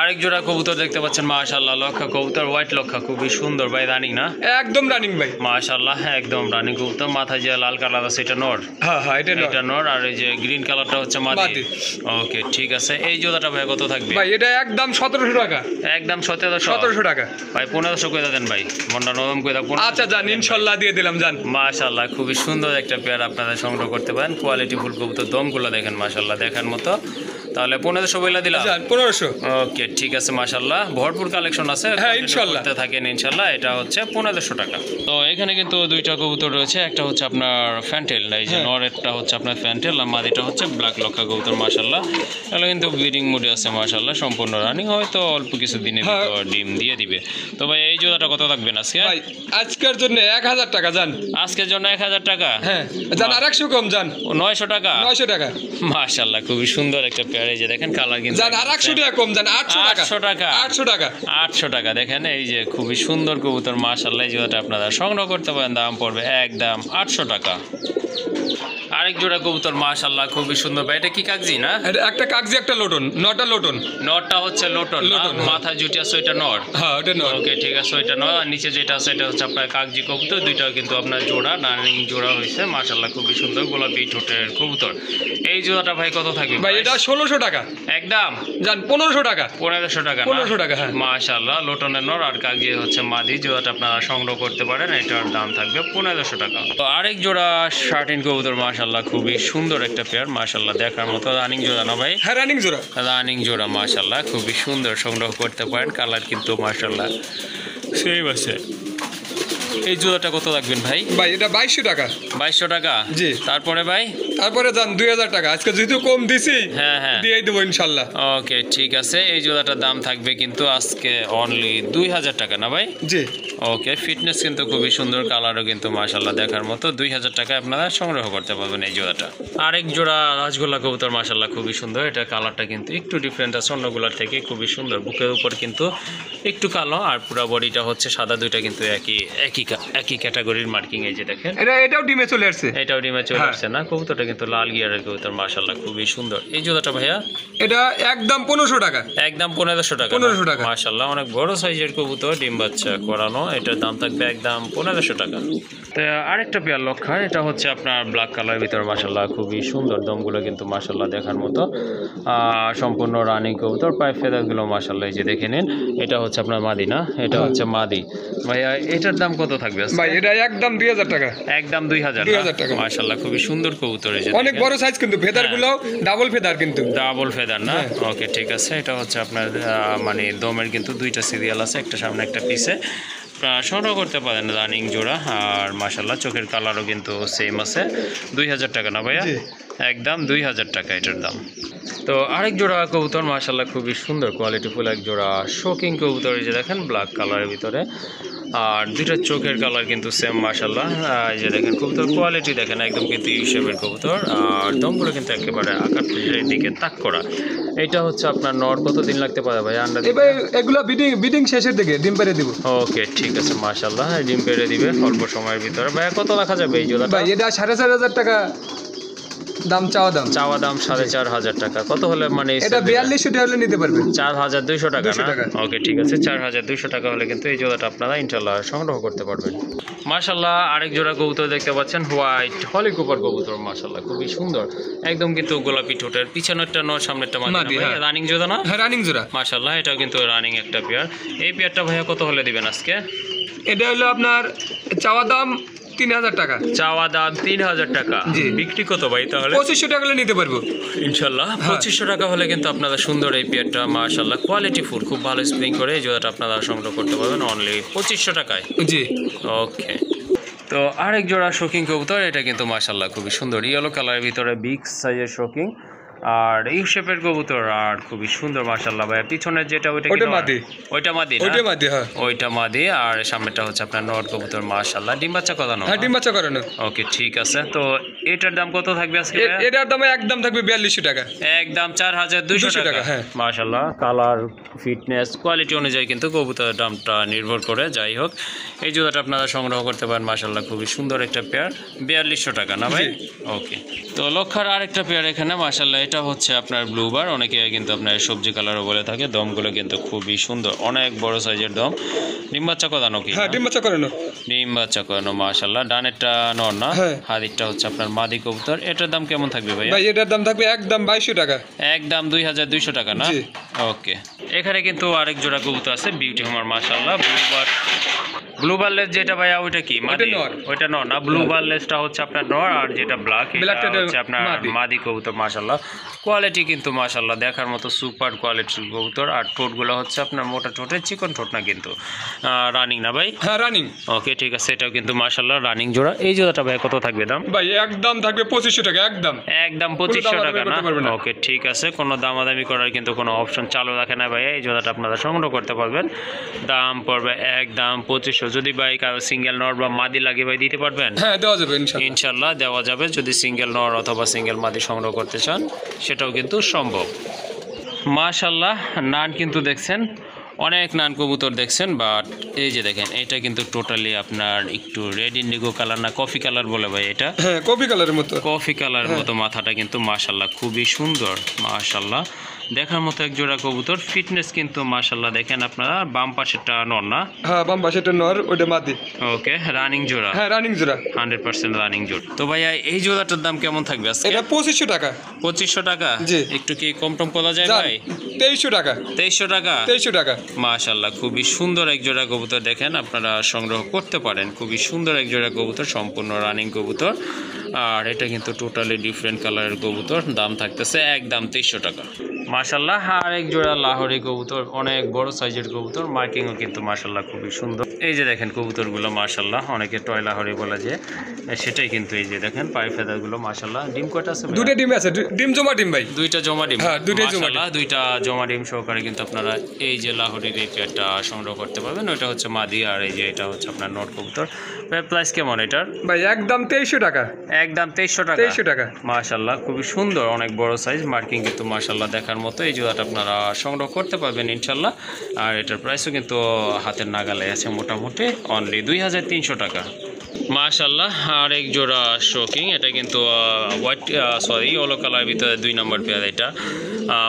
আরেক জোড়া কবুতর দেখতে পাচ্ছেন মাশাআল্লাহ, লক্ষা কবুতর, হোয়াইট লক্ষা, খুবই সুন্দর ভাই। রানিং না? একদম রানিং ভাই মাশাআল্লাহ, একদম রানিং কবুতর। মাথায় যে লাল কালার আছে এটা নর? হ্যাঁ হ্যাঁ, এটা নর। আর এই যে গ্রিন কালারটা হচ্ছে মাদি। ওকে, ঠিক আছে। এই জোড়াটা ভাই কত থাকবে? ভাই এটা একদম 1700 টাকা। একদম 1700 টাকা ভাই। 1500 কইরা দেন ভাই, মনটা নরম কইরা। আচ্ছা জান, ইনশাআল্লাহ দিয়ে দিলাম জান। মাশাআল্লাহ, খুবই সুন্দর একটা পেয়ার আপনারা সংগ্রহ করতে পারেন। কোয়ালিটি ফুল কবুতর, দমগুলো দেখেন মাশাআল্লাহ দেখার মতো। তাহলে 1500 বইলা দিলাম? 1500। ওকে, ঠিক আছে। মাশাআল্লাহ ভরপুর কালেকশন আছে। হ্যাঁ, ইনশাআল্লাহ থাকেন ইনশাআল্লাহ। এটা হচ্ছে 1500 টাকা। তো এখানে কিন্তু দুইটা কবুতর রয়েছে, একটা হচ্ছে আপনার ফ্যান্টেল, এই যে নরেরটা হচ্ছে আপনার ফ্যান্টেল, আর মাদিটা হচ্ছে ব্ল্যাক লক্ষা কবুতর মাশাআল্লাহ। এগুলো কিন্তু ব্রিডিং মুডে আছে মাশাআল্লাহ, সম্পূর্ণ রানিং, হয়তো অল্প কিছু দিনে ডিম দিয়ে দিবে। তো ভাই এই জোড়াটা কত থাকবেন আজকে? ভাই আজকের জন্য 1000 টাকা জান। আজকের জন্য 1000 টাকা? হ্যাঁ জান, আর 100 কম জান। 900 টাকা? 900 টাকা মাশাআল্লাহ, খুবই সুন্দর একটা পেয়ার। এই যে দেখেন কালার কিন্তু জান, আর 100 টাকা কম জান। 800 টাকা। 800 টাকা? 800 টাকা। 800 টাকা। দেখেন এই যে খুবই সুন্দর কবুতর মাশাআল্লাহ। এই জোড়াটা আপনারা সংগ্রহ করতে পারেন, দাম পড়বে একদম 800 টাকা। আরেক জোড়া কবুতর মাশাআল্লাহ, খুবই সুন্দর ভাই। এটা কি কাগজি না? এটা একটা কাগজি, একটা লোটন। নটা লোটন। নরটা হচ্ছে লোটন, মাথা জুটি আছে ওইটা নর? হ্যাঁ, ওটা নর। ওকে, ঠিক আছে, ওইটা নর। আর নিচে যেটা আছে এটা হচ্ছে আপনার কাগজি কবুতর। দুইটাও কিন্তু আপনার জোড়া, রানিং জোড়া হয়েছে মাশাআল্লাহ, খুবই সুন্দর গোলাপি ঠোঁটের কবুতর। এই জোড়াটা ভাই কত থাকবে ভাই? এটা 1600 টাকা। একদম জান 1500 টাকা। 1500 টাকা? 1500 টাকা। হ্যাঁ মাশাআল্লাহ, লোটনের নর আর কাগজি হচ্ছে মাদি। জোড়াটা আপনারা সংগ্রহ করতে পারেন, এটার দাম থাকবে 1500 টাকা। তো আরেক জোড়া শার্টিন কবুতর মাশাআল্লাহ, খুবই সুন্দর একটা পেয়ার মাশাআল্লাহ দেখার মতো। রানিং জোড়া না ভাই? হ্যাঁ, রানিং জোড়া। রানিং জোড়া মাশাআল্লাহ, খুবই সুন্দর, সংগ্রহ করতে পারেন। কালার কিন্তু মাশাআল্লাহ সেই আছে। এই জোড়াটা কত রাখবেন ভাই? ভাই এটা 2200 টাকা। 2200 টাকা? জি। তারপরে ভাই? তারপরে যান 2000 টাকা। আজকে যেহেতু কম দিছি, হ্যাঁ হ্যাঁ দিয়ে দেবো ইনশাআল্লাহ। ওকে, ঠিক আছে। এই জোড়াটার দাম থাকবে কিন্তু আজকে অনলি 2000 টাকা না ভাই? জি। ওকে, ফিটনেস কিন্তু খুবই সুন্দর, কালারও কিন্তু মাশাআল্লাহ দেখার মতো। 2000 টাকায় আপনারা সংগ্রহ করতে পারবেন এই জোড়াটা। আরেক জোড়া রাজগোল্লা কবুতর মাশাআল্লাহ, খুবই সুন্দর। এটা কালারটা কিন্তু একটু ডিফারেন্ট আছে অন্যগুলোর থেকে, খুবই সুন্দর। বুকের উপর কিন্তু একটু কালো আর পুরো বডিটা হচ্ছে সাদা। দুইটা কিন্তু একই ক্যাটাগরির মার্কিং। এই যে দেখেন, এটাও ডিমে চলে আসছে। এটাও ডিমে চলে আসছে না? কবুতরটা কিন্তু লাল গিয়ারের কবুতর মাশাআল্লাহ, খুবই সুন্দর। এই জোড়াটা ভাইয়া? এটা একদম 1500 টাকা। একদম 1500 টাকা? 1500 টাকা মাশাআল্লাহ, অনেক বড় সাইজের কবুতর, ডিম বাচ্চা করানো। এটার দাম থাকবে একদম 1500 টাকা। তো আরেকটা পেয়ার লক্ষার, এটা হচ্ছে আপনার ব্ল্যাক কালারের ভিতর মাশাল্লাহ খুবই সুন্দর, দমগুলো কিন্তু মাশাল্লাহ দেখার মতো, সম্পূর্ণ রানিং কবুতর। পায়ে ফেদারগুলো মাশাল্লাহ এই যে দেখে নিন, এটা হচ্ছে আপনার মাদি না, এটা হচ্ছে মাদি। ভাইয়া এটার দাম কত থাকবে ভাই? এটা একদম 2000 টাকা। একদম 2000 টাকা। মাশাল্লাহ খুবই সুন্দর কবুতর, এই যে অনেক বড় সাইজ, কিন্তু ফেদারগুলো ডাবল ফেদার, কিন্তু ডাবল ফেদার না। ওকে ঠিক আছে, এটা হচ্ছে আপনার মানে দমের কিন্তু দুইটা সিরিয়াল আছে, একটা সামনে একটা পিছে, সংগ্রহ করতে পারেন রানিং জোড়া। আর মাশাল্লাহ চোখের কালারও কিন্তু সেম আছে। 2000 টাকা না ভাইয়া? একদম 2000 টাকা এটার দাম। তো আরেক জোড়া কবুতর মাশাল্লাহ খুবই সুন্দর কোয়ালিটিফুল এক জোড়া শোকিং কবুতর, এই যে দেখেন ব্ল্যাক কালারের ভিতরে, আর দুইটা চোখের কালার কিন্তু সেম মাশাল্লাহ। এই যে দেখেন কবুতর কোয়ালিটি দেখেন, একদম কিন্তু ইউ শেপের কবুতর, আর দমগুলো কিন্তু একেবারে আকাশের দিকে তাক করা। এটা হচ্ছে আপনার নর কতদিন লাগতে পারে ভাই আন্ডা? এগুলো বিডিং শেষের দিকে ডিম পেড়ে দিব। ওকে ঠিক আছে মাশাল্লাহ, ডিম পেড়ে দিবে অল্প সময়ের ভিতরে। ভাইয়া কত রাখা যাবে এই জোড়াটা? ভাই এটা 4500 টাকা দাম, চাওয়া দাম 4500 টাকা। কত হলে মানে এটা 4200 টাকা হলে নিতে পারবেন? 4200 টাকা 200 টাকা। না? ওকে ঠিক আছে, 4200 টাকা হলে কিন্তু এই জোড়াটা আপনারা ইনশাল্লাহ সংগ্রহ করতে পারবেন। মাশাল্লাহ আরেক জোড়া কবুতর দেখতে পাচ্ছেন, হোয়াইট হলি কুপার কবুতর, মাশাল্লাহ খুবই সুন্দর, একদম কিন্তু গোলাপি ঠোঁটের, পিছনেরটা নর সামনেরটা মাদি। রানিং জোড়া না? হ্যাঁ রানিং জোড়া। মাশাল্লাহ এটাও কিন্তু রানিং একটা পেয়ার। এই পেয়ারটা ভাইয়া কত হলে দিবেন আজকে? এটা হলো আপনার চাওয়া দাম 3000 টাকা। চাওয়া দাম 3000 টাকা। বিক্রি কত ভাই তাহলে? 2500 টাকা হলে নিতে পারবো ইনশাল্লাহ। 2500 টাকা হলে কিন্তু আপনারা সুন্দর এই পেয়ারটা মাশাল্লাহ কোয়ালিটি ফুল, খুব ভালো স্প্রিং করে এই জোড়াটা আপনারা সংগ্রহ করতে পারবেন অনলি 2500 টাকায়। জি ওকে। তো আরেক জোড়া শোকিং কবুতর, এটা কিন্তু মাশাল্লাহ খুবই সুন্দর, ইয়েলো কালারের ভিতরে বিগ সাইজের শোকিং, আর ইউ শেপের কবুতর, আর খুবই সুন্দর মাশাল্লাহ। ভাই পিছনের যেটা ওইটা মাদি? ওইটা মাদি না? ওইটা মাদি, হ্যাঁ ওইটা মাদি, আর সামনেটা হচ্ছে আপনার নর কবুতর মাশাল্লাহ। ডিম বাচ্চা করানো? হ্যাঁ ডিম বাচ্চা করানো। ওকে ঠিক আছে। তো এটার দাম কত থাকবে আজকে? এটার দাম একদম থাকবে 4200 টাকা। একদম 4200 টাকা। হ্যাঁ মাশাল্লাহ কালার ফিটনেস কোয়ালিটি অনুযায়ী কিন্তু কবুতরের দামটা নির্ভর করে। যাই হোক এই জোড়াটা আপনারা সংগ্রহ করতে পারেন মাশাল্লাহ খুবই সুন্দর একটা পেয়ার, 4200 টাকা না ভাই? ওকে। তো লক্ষার আরেকটা পেয়ার এখানে মাশাল্লাহ, এটা হচ্ছে আপনার ব্লুবার, অনেকে কিন্তু আপনার সবজি কালারও বলে থাকে। দমগুলো কিন্তু খুবই সুন্দর, অনেক বড় সাইজের দম। ডিম বাচ্চা করানো কি? হ্যাঁ ডিম বাচ্চা করানো। ডিম বাচ্চা করানো মাশাল্লাহ। ডানেরটা নর না? হাদিরটা হচ্ছে আপনার মাদি কবুতর। এটার দাম কেমন থাকবে ভাই? ভাই এটার দাম থাকবে একদম 2200 টাকা। একদম 2200 টাকা না? ওকে। এখানে কিন্তু আরেক জোড়া কবুতর আছে বিউটি হোমার মাশাল্লাহ। ব্লুবার লেস যেটা ভাইয়া ওইটা কি মাদি? ওইটা নর না? ব্লুবার লেসটা হচ্ছে আপনার নর, আর যেটা ব্ল্যাক এটা হচ্ছে আপনার মাদি কবুতর মাশাল্লাহ। কোয়ালিটি কিন্তু মাশাল্লাহ দেখার মতো সুপার কোয়ালিটির কবুতর, আর ঠোঁটগুলো হচ্ছে আপনার মোটা ঠোঁটের, চিকন ঠোঁট না কিন্তু। রানিং না ভাই? হ্যাঁ রানিং। ওকে ঠিক আছে, এটাও কিন্তু মাশাল্লাহ রানিং জোড়া। এই জোড়াটা ভাই কত থাকবে দাম? ভাই একদম থাকবে 2500 টাকা। একদম 2500 টাকা না? ওকে ঠিক আছে, কোনো দামাদামি করার কিন্তু কোনো অপশন চালু রাখে না ভাই। এই জোড়াটা আপনারা সংগ্রহ করতে পারবেন, দাম পড়বে একদম 2500। যদি ভাই কারো সিঙ্গেল নর বা মাদি লাগে ভাই দিতে পারবেন? হ্যাঁ দেওয়া যাবে ইনশাল্লাহ দেওয়া যাবে। যদি সিঙ্গেল নর অথবা সিঙ্গেল মাদি সংগ্রহ করতে চান সেটাও কিন্তু সম্ভব। মাশাল্লাহ নান কিন্তু দেখছেন, অনেক নান কবুতর দেখছেন, বাট এই যে দেখেন এটা কিন্তু টোটালি আপনার একটু রেড ইন্ডিগো কালার না কফি কালার বলে ভাই এটা? হ্যাঁ কফি কালারের মতো। কফি কালারের মতো মাথাটা কিন্তু মাশাল্লাহ খুবই সুন্দর মাশাল্লাহ দেখার মতো এক জোড়া কবুতর। ফিটনেস কিন্তু মাশাল্লাহ দেখেন আপনারা। বাম পাশেরটা নর না? হ্যাঁ বাম পাশেরটা নর, ওটা মাদি। ওকে রানিং জোড়া? হ্যাঁ রানিং জোড়া, 100% রানিং জোড়া। তো ভাইয়া এই জোড়াটার দাম কেমন থাকবে আজকে? এটা 2500 টাকা। 2500 টাকা? জি। একটু কি কম টম করা যায় ভাই? 2300 টাকা। 2300 টাকা? 2300 টাকা। মাশাল্লাহ খুবই সুন্দর এক জোড়া কবুতর দেখেন, আপনারা সংগ্রহ করতে পারেন। খুবই সুন্দর এক জোড়া কবুতর, সম্পূর্ণ রানিং কবুতর, আর এটা কিন্তু টোটালি ডিফারেন্ট কালারের কবুতর। দাম থাকতেছে একদম 2300 টাকা মাশাল্লাহ। আর এক জোড়া লাহোরি কবুতর, অনেক বড় সাইজের কবুতর, মার্কিংও কিন্তু মাশাল্লাহ খুবই সুন্দর। এই যে দেখেন কবুতরগুলো মাশাল্লাহ, অনেকে টয় লাহোরি বলে যে, সেটাই কিন্তু এই যে দেখেন পায়ে ফেদারগুলো মাশাল্লাহ। ডিম কয়টা আছে? দুটো ডিম আছে। ডিম জমা ডিম ভাই? দুইটা জমা ডিম। হ্যাঁ দুইটাই জমা ডিম। দুইটা জমা ডিম সহকারে কিন্তু আপনারা এই যে লাহোরির এই পেয়ারটা সংগ্রহ করতে পারবেন। ওইটা হচ্ছে মাদি, আর এই যে এটা হচ্ছে আপনার নট কবুতর। প্রাইস কেমন এটার? ভাই একদম 2300 টাকা। একদম 2300 টাকা? 2300 টাকা মাশাল্লাহ খুবই সুন্দর, অনেক বড় সাইজ, মার্কিং কিন্তু মাশাল্লাহ দেখার মতো। এই জোড়াটা আপনারা সংগ্রহ করতে পারবেন ইনশাল্লাহ। আর এটার প্রাইসও কিন্তু হাতের নাগালে আছে মোটামুটি, অনলি 2300 টাকা মাশাল্লাহ। আর এক জোড়া শোকিং, এটা কিন্তু হোয়াইট ইয়েলো কালার ভিতরে 2 নম্বর পেয়ার। এটা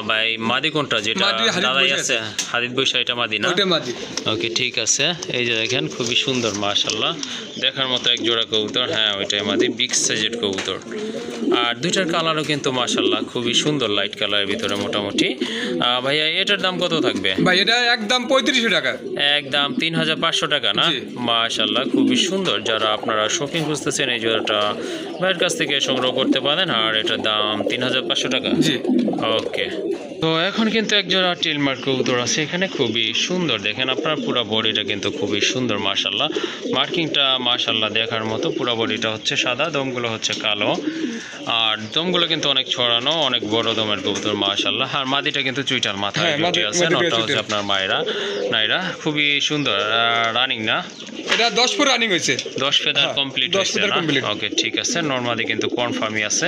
ভাই মাদি কোনটা যেটা মাদি হাদিদ দাদাই বৈশা আছে হাদিদ বৈশা এটা মাদি না ওটা মাদি। ওকে ঠিক আছে এই যে দেখেন খুবই সুন্দর মাশাআল্লাহ দেখার মতো এক জোড়া কবুতর হ্যাঁ ওইটাই মাদি বিগ সাইজের কবুতর আর দুইটার কালারও কিন্তু মাশাআল্লাহ খুবই সুন্দর লাইট কালারের ভিতরে মোটামুটি ভাইয়া এটার দাম কত থাকবে ভাই এটা একদম 3500 টাকা একদম 3500 টাকা না জি। মাশাআল্লাহ খুবই সুন্দর যারা আপনারা শপিং খুঁজতেছেন এই জোড়াটা ভাইয়ের কাছ থেকে সংগ্রহ করতে পারেন আর এটার দাম 3500 টাকা জি। ওকে তো এখন কিন্তু এক জোড়া টিলমার্ক কবুতর আছে এখানে খুবই সুন্দর দেখেন আপনার পুরো বডিটা কিন্তু খুবই সুন্দর মাশাআল্লাহ মার্কিংটা মাশাআল্লাহ দেখার মতো পুরো বডিটা হচ্ছে সাদা দমগুলো হচ্ছে কালো আর দমগুলো কিন্তু অনেক ছড়ানো অনেক বড় দমের কবুতর মাশাআল্লাহ আর মাদিটা কিন্তু চুইটাল মাথায় হ্যাঁ, জুটি আছে মাদিটা নটা হচ্ছে চুইটাল। আপনার নাইরা খুবই সুন্দর রানিং না এটা 10 ফুট রানিং হয়েছে 10 ফেদার হ্যাঁ, কমপ্লিট 10 হয়েছে ফেদার না complete। ওকে ঠিক আছে নরমালি কিন্তু কনফার্মই আছে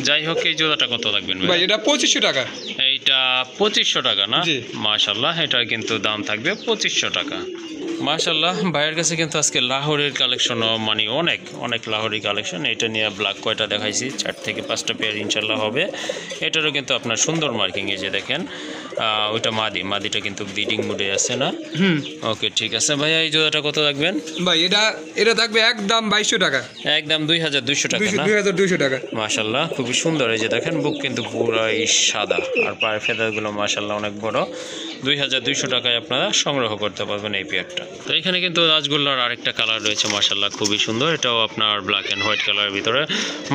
যাই হোক এই জোড়াটা কত লাগবেন ভাই ভাই এটা 2500 টাকা। এইটা 2500 টাকা না জি। মাশাআল্লাহ এটার কিন্তু দাম থাকবে 2500 টাকা মাশাআল্লাহ ভাইয়ের কাছে কিন্তু আজকে লাহোরের কালেকশনও মানে অনেক অনেক লাহোরি কালেকশন এটা নিয়ে ব্ল্যাক কয়টা দেখাইছি 4 থেকে 5টা পেয়ার ইনশাল্লাহ হবে এটারও কিন্তু আপনার সুন্দর মার্কিং এই যে দেখেন ওইটা মাদিটা কিন্তু ব্রিডিং মুডে আছে না ওকে ঠিক আছে ভাইয়া এই জোড়াটা কত রাখবেন ভাই এটা থাকবে একদম 2200 টাকা। একদম 2200 টাকা না 2200 টাকা। মাশাআল্লাহ খুবই সুন্দর এই যে দেখেন বুক কিন্তু পুরাই সাদা আর পায়ের ফেদারগুলো মাশাআল্লাহ অনেক বড় 2200 টাকায় আপনারা সংগ্রহ করতে পারবেন এই পেয়ারটা তো এখানে কিন্তু রাজগোল্লার আরেকটা কালার রয়েছে মাশাআল্লাহ খুবই সুন্দর এটাও আপনার ব্ল্যাক এন্ড হোয়াইট কালারের ভিতরে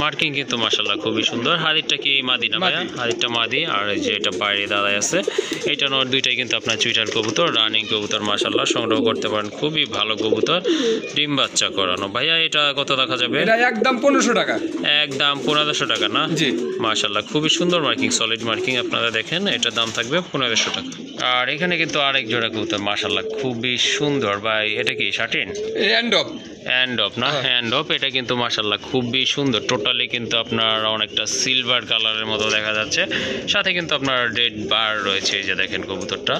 মার্কিং কিন্তু মাশাআল্লাহ খুবই সুন্দর হাড়িটা কি মাদি না ভাইয়া হাড়িটা মাদি আর এই যে এটা বাইরে দাঁড়ায় আছে এটা নর দুইটাই কিন্তু আপনার চুইটার কবুতর রানিং কবুতর মাশাআল্লাহ সংগ্রহ করতে পারেন খুবই ভালো কবুতর ডিম বাচ্চা করানো ভাইয়া এটা কত রাখা যাবে এটা একদম 1500 টাকা। একদম 1500 টাকা না জি। মাশাআল্লাহ খুবই সুন্দর মার্কিং সলিড মার্কিং আপনারা দেখেন এটার দাম থাকবে 1500 টাকা আর এখানে কিন্তু আরেক জোড়া কবুতর মাশাআল্লাহ খুবই সুন্দর ভাই এটা কি satin end of hand of না হ্যান্ড অফ এটা কিন্তু মাশাআল্লাহ খুবই সুন্দর টোটালি কিন্তু আপনার অনেকটা সিলভার কালারের মতো দেখা যাচ্ছে সাথে কিন্তু আপনার রেড বার রয়েছে এই যে দেখেন কবুতরটা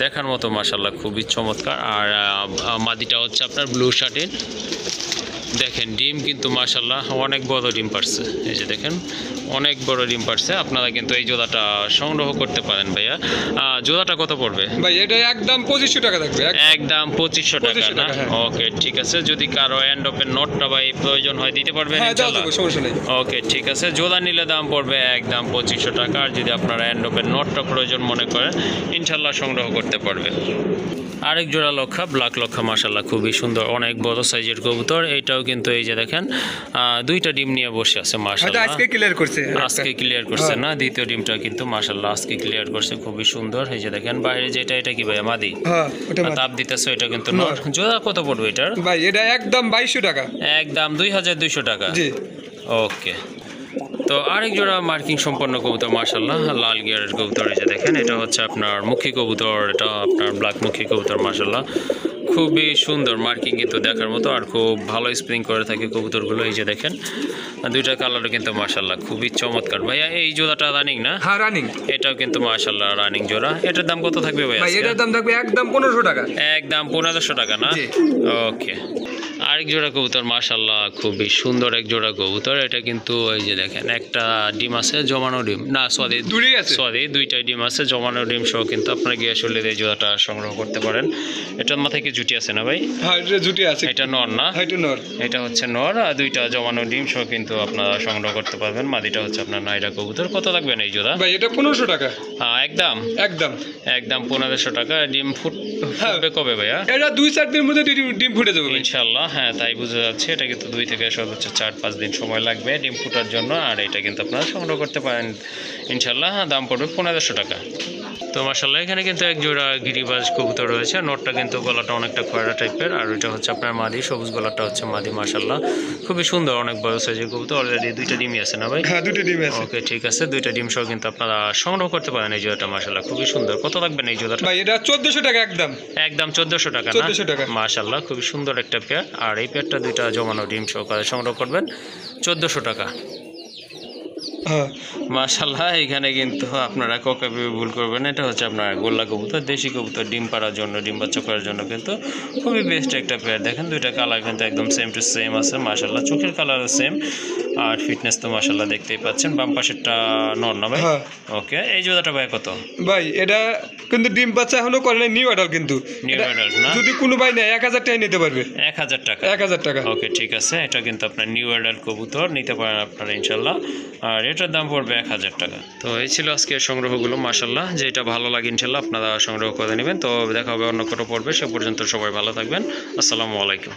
দেখার মতো মাশাআল্লাহ খুবই চমৎকার আর মাদিটা হচ্ছে আপনার ব্লু শাটিন দেখেন ডিম কিন্তু মাশাআল্লাহ অনেক বড় ডিম পারছে এই যে দেখেন অনেক বড় ডিম পারছে আপনারা কিন্তু এই জোড়াটা সংগ্রহ করতে পারেন ভাইয়া জোড়াটা কত পড়বে ভাই এটা একদম 2500 টাকা থাকবে। একদম 2500 টাকা 2500 না টাকা, হ্যাঁ। ওকে ঠিক আছে যদি কারো এন্ড অফের নোটটা ভাই প্রয়োজন হয় দিতে পারবেন হ্যাঁ দাও ইনশাআল্লাহ সমস্যা নেই। ওকে ঠিক আছে জোড়া নিলে দাম পড়বে একদম 2500 টাকা আর যদি আপনারা এন্ড অফের নোটটা প্রয়োজন মনে করেন ইনশাআল্লাহ সংগ্রহ করতে পারবেন আরেক জোড়া লক্ষা ব্ল্যাক লক্ষা মাশাআল্লাহ খুবই সুন্দর অনেক বড় সাইজের কবুতর এইটাও কিন্তু এই যে দেখেন দুইটা ডিম নিয়ে বসে আছে এটা মাশাআল্লাহ আজকে ক্লিয়ার করছে আজকে ক্লিয়ার করছে না দ্বিতীয় ডিমটা কিন্তু মাশাআল্লাহ আজকে ক্লিয়ার করছে খুবই সুন্দর এই যে দেখেন বাইরে যেটা এটা কি ভাই মাদি হ্যাঁ ওটা মাত্র। তাপ দিতেছে এটা কিন্তু নর জোড়া কত পড়বে এটার ভাই এটা একদম 2200 টাকা। একদম 2200 টাকা জি। ওকে তো আরেক জোড়া মার্কিং সম্পন্ন কবুতর মাশাআল্লাহ লাল গিয়ারের কবুতর এই যে দেখেন এটা হচ্ছে আপনার মুখী কবুতর এটা আপনার ব্ল্যাক মুখী কবুতর মাশাআল্লাহ খুবই সুন্দর মার্কিং কিন্তু দেখার মতো আর খুব ভালো স্প্রিং করে থাকে কবুতরগুলো এই যে দেখেন দুইটা কালারও কিন্তু মাশাআল্লাহ খুবই চমৎকার ভাইয়া এই জোড়াটা রানিং না হ্যাঁ রানিং। এটাও কিন্তু মাশাআল্লাহ রানিং জোড়া এটার দাম কত থাকবে ভাই ভাই এটার দাম থাকবে একদম 1500 টাকা। একদম 1500 টাকা না জি। ওকে আরেক জোড়া কবুতর মাশাআল্লাহ খুবই সুন্দর এক জোড়া কবুতর এটা কিন্তু এই যে দেখেন একটা ডিম আছে জমানো ডিম না সরি দুইটাই ডিম আছে জমানো ডিম সহ কিন্তু আপনারা গিয়ে আসলে এই জোড়াটা সংগ্রহ করতে পারেন এটার মাথায় কি জুটি আছে না ভাই হ্যাঁ এটা জুটি আছে। এটা নর না হ্যাঁ এটা নর। এটা হচ্ছে নর আর দুইটা জমানো ডিম সহ কিন্তু আপনারা সংগ্রহ করতে পারবেন মাদিটা হচ্ছে আপনার নাইরা কবুতর কত লাগবে না এই জোড়া ভাই এটা 1500 টাকা। একদম একদম 1500 টাকা ডিম ফুটবে কবে ভাইয়া এটা 2-4 দিনের মধ্যে ডিম ফুটে যাবে ভাই। ইনশাআল্লাহ হ্যাঁ তাই বুঝা যাচ্ছে এটা কিন্তু 2 থেকে সর্বোচ্চ 4-5 দিন সময় লাগবে ডিম ফুটার জন্য আর এটা কিন্তু আপনারা সংগ্রহ করতে পারেন ইনশাআল্লাহ দাম পড়বে 1500 টাকা তো মাশাআল্লাহ এখানে কিন্তু এক জোড়া গিরিবাজ কবুতর রয়েছে নটটা কিন্তু গলাটা অনেকটা খয়রা টাইপের আর ওইটা হচ্ছে আপনার মাদি সবুজ গলাটা হচ্ছে মাদি মাশাআল্লাহ খুবই সুন্দর অনেক বড় সাইজের কবুতর অলরেডি দুইটা ডিমই আছে না ভাই হ্যাঁ দুটো ডিম আছে। ওকে ঠিক আছে দুইটা ডিম সহ কিন্তু আপনারা সংগ্রহ করতে পারেন এই জোড়াটা মাশাআল্লাহ খুবই সুন্দর কত লাগবেন এই জোড়াটা ভাই এটা 1400 টাকা একদম। একদম 1400 টাকা না 1400 টাকা। মাশাআল্লাহ খুবই সুন্দর একটা পেয়ার আর এই পেয়ারটা দুইটা জমানো ডিম সহকারে সংগ্রহ করবেন 1400 টাকা হ্যাঁ মাশাআল্লাহ এখানে কিন্তু আপনারা ককাবি ভুল করবেন এটা হচ্ছে আপনার গোল্লা কবুতর দেশি কবুতর ডিম পাড়ার জন্য ডিম বাচ্চা করার জন্য কিন্তু খুবই বেস্ট একটা পেয়ার দেখেন দুইটা কালার কিন্তু একদম সেম টু সেম আছে মাশাআল্লাহ চোখের কালারও সেম আর ফিটনেস তো মাশাআল্লাহ দেখতেই পাচ্ছেন। বাম পাশেরটা নর না ভাই? হ্যাঁ। ওকে, এই জোড়াটা ভাই কত? ভাই এটা কিন্তু ডিম বাচ্চা এখনো করে নাই, নিউ অ্যাডাল্ট কিন্তু। নিউ অ্যাডাল্ট না? যদি কোনো ভাই নেয় 1000 টাকা নিতে পারবে। 1000 টাকা? 1000 টাকা। ওকে ঠিক আছে, এটা কিন্তু আপনার নিউ অ্যাডাল্ট কবুতর, নিতে পারেন আপনারা ইনশাল্লাহ। আর এটার দাম পড়বে 1000 টাকা। তো এই ছিল আজকের সংগ্রহগুলো মাশাল্লাহ, যেটা ভালো লাগে ইনশাল্লাহ আপনারা সংগ্রহ করে নেবেন। তো দেখা হবে অন্য কোনো পর্বে, সে পর্যন্ত সবাই ভালো থাকবেন। আসসালামু আলাইকুম।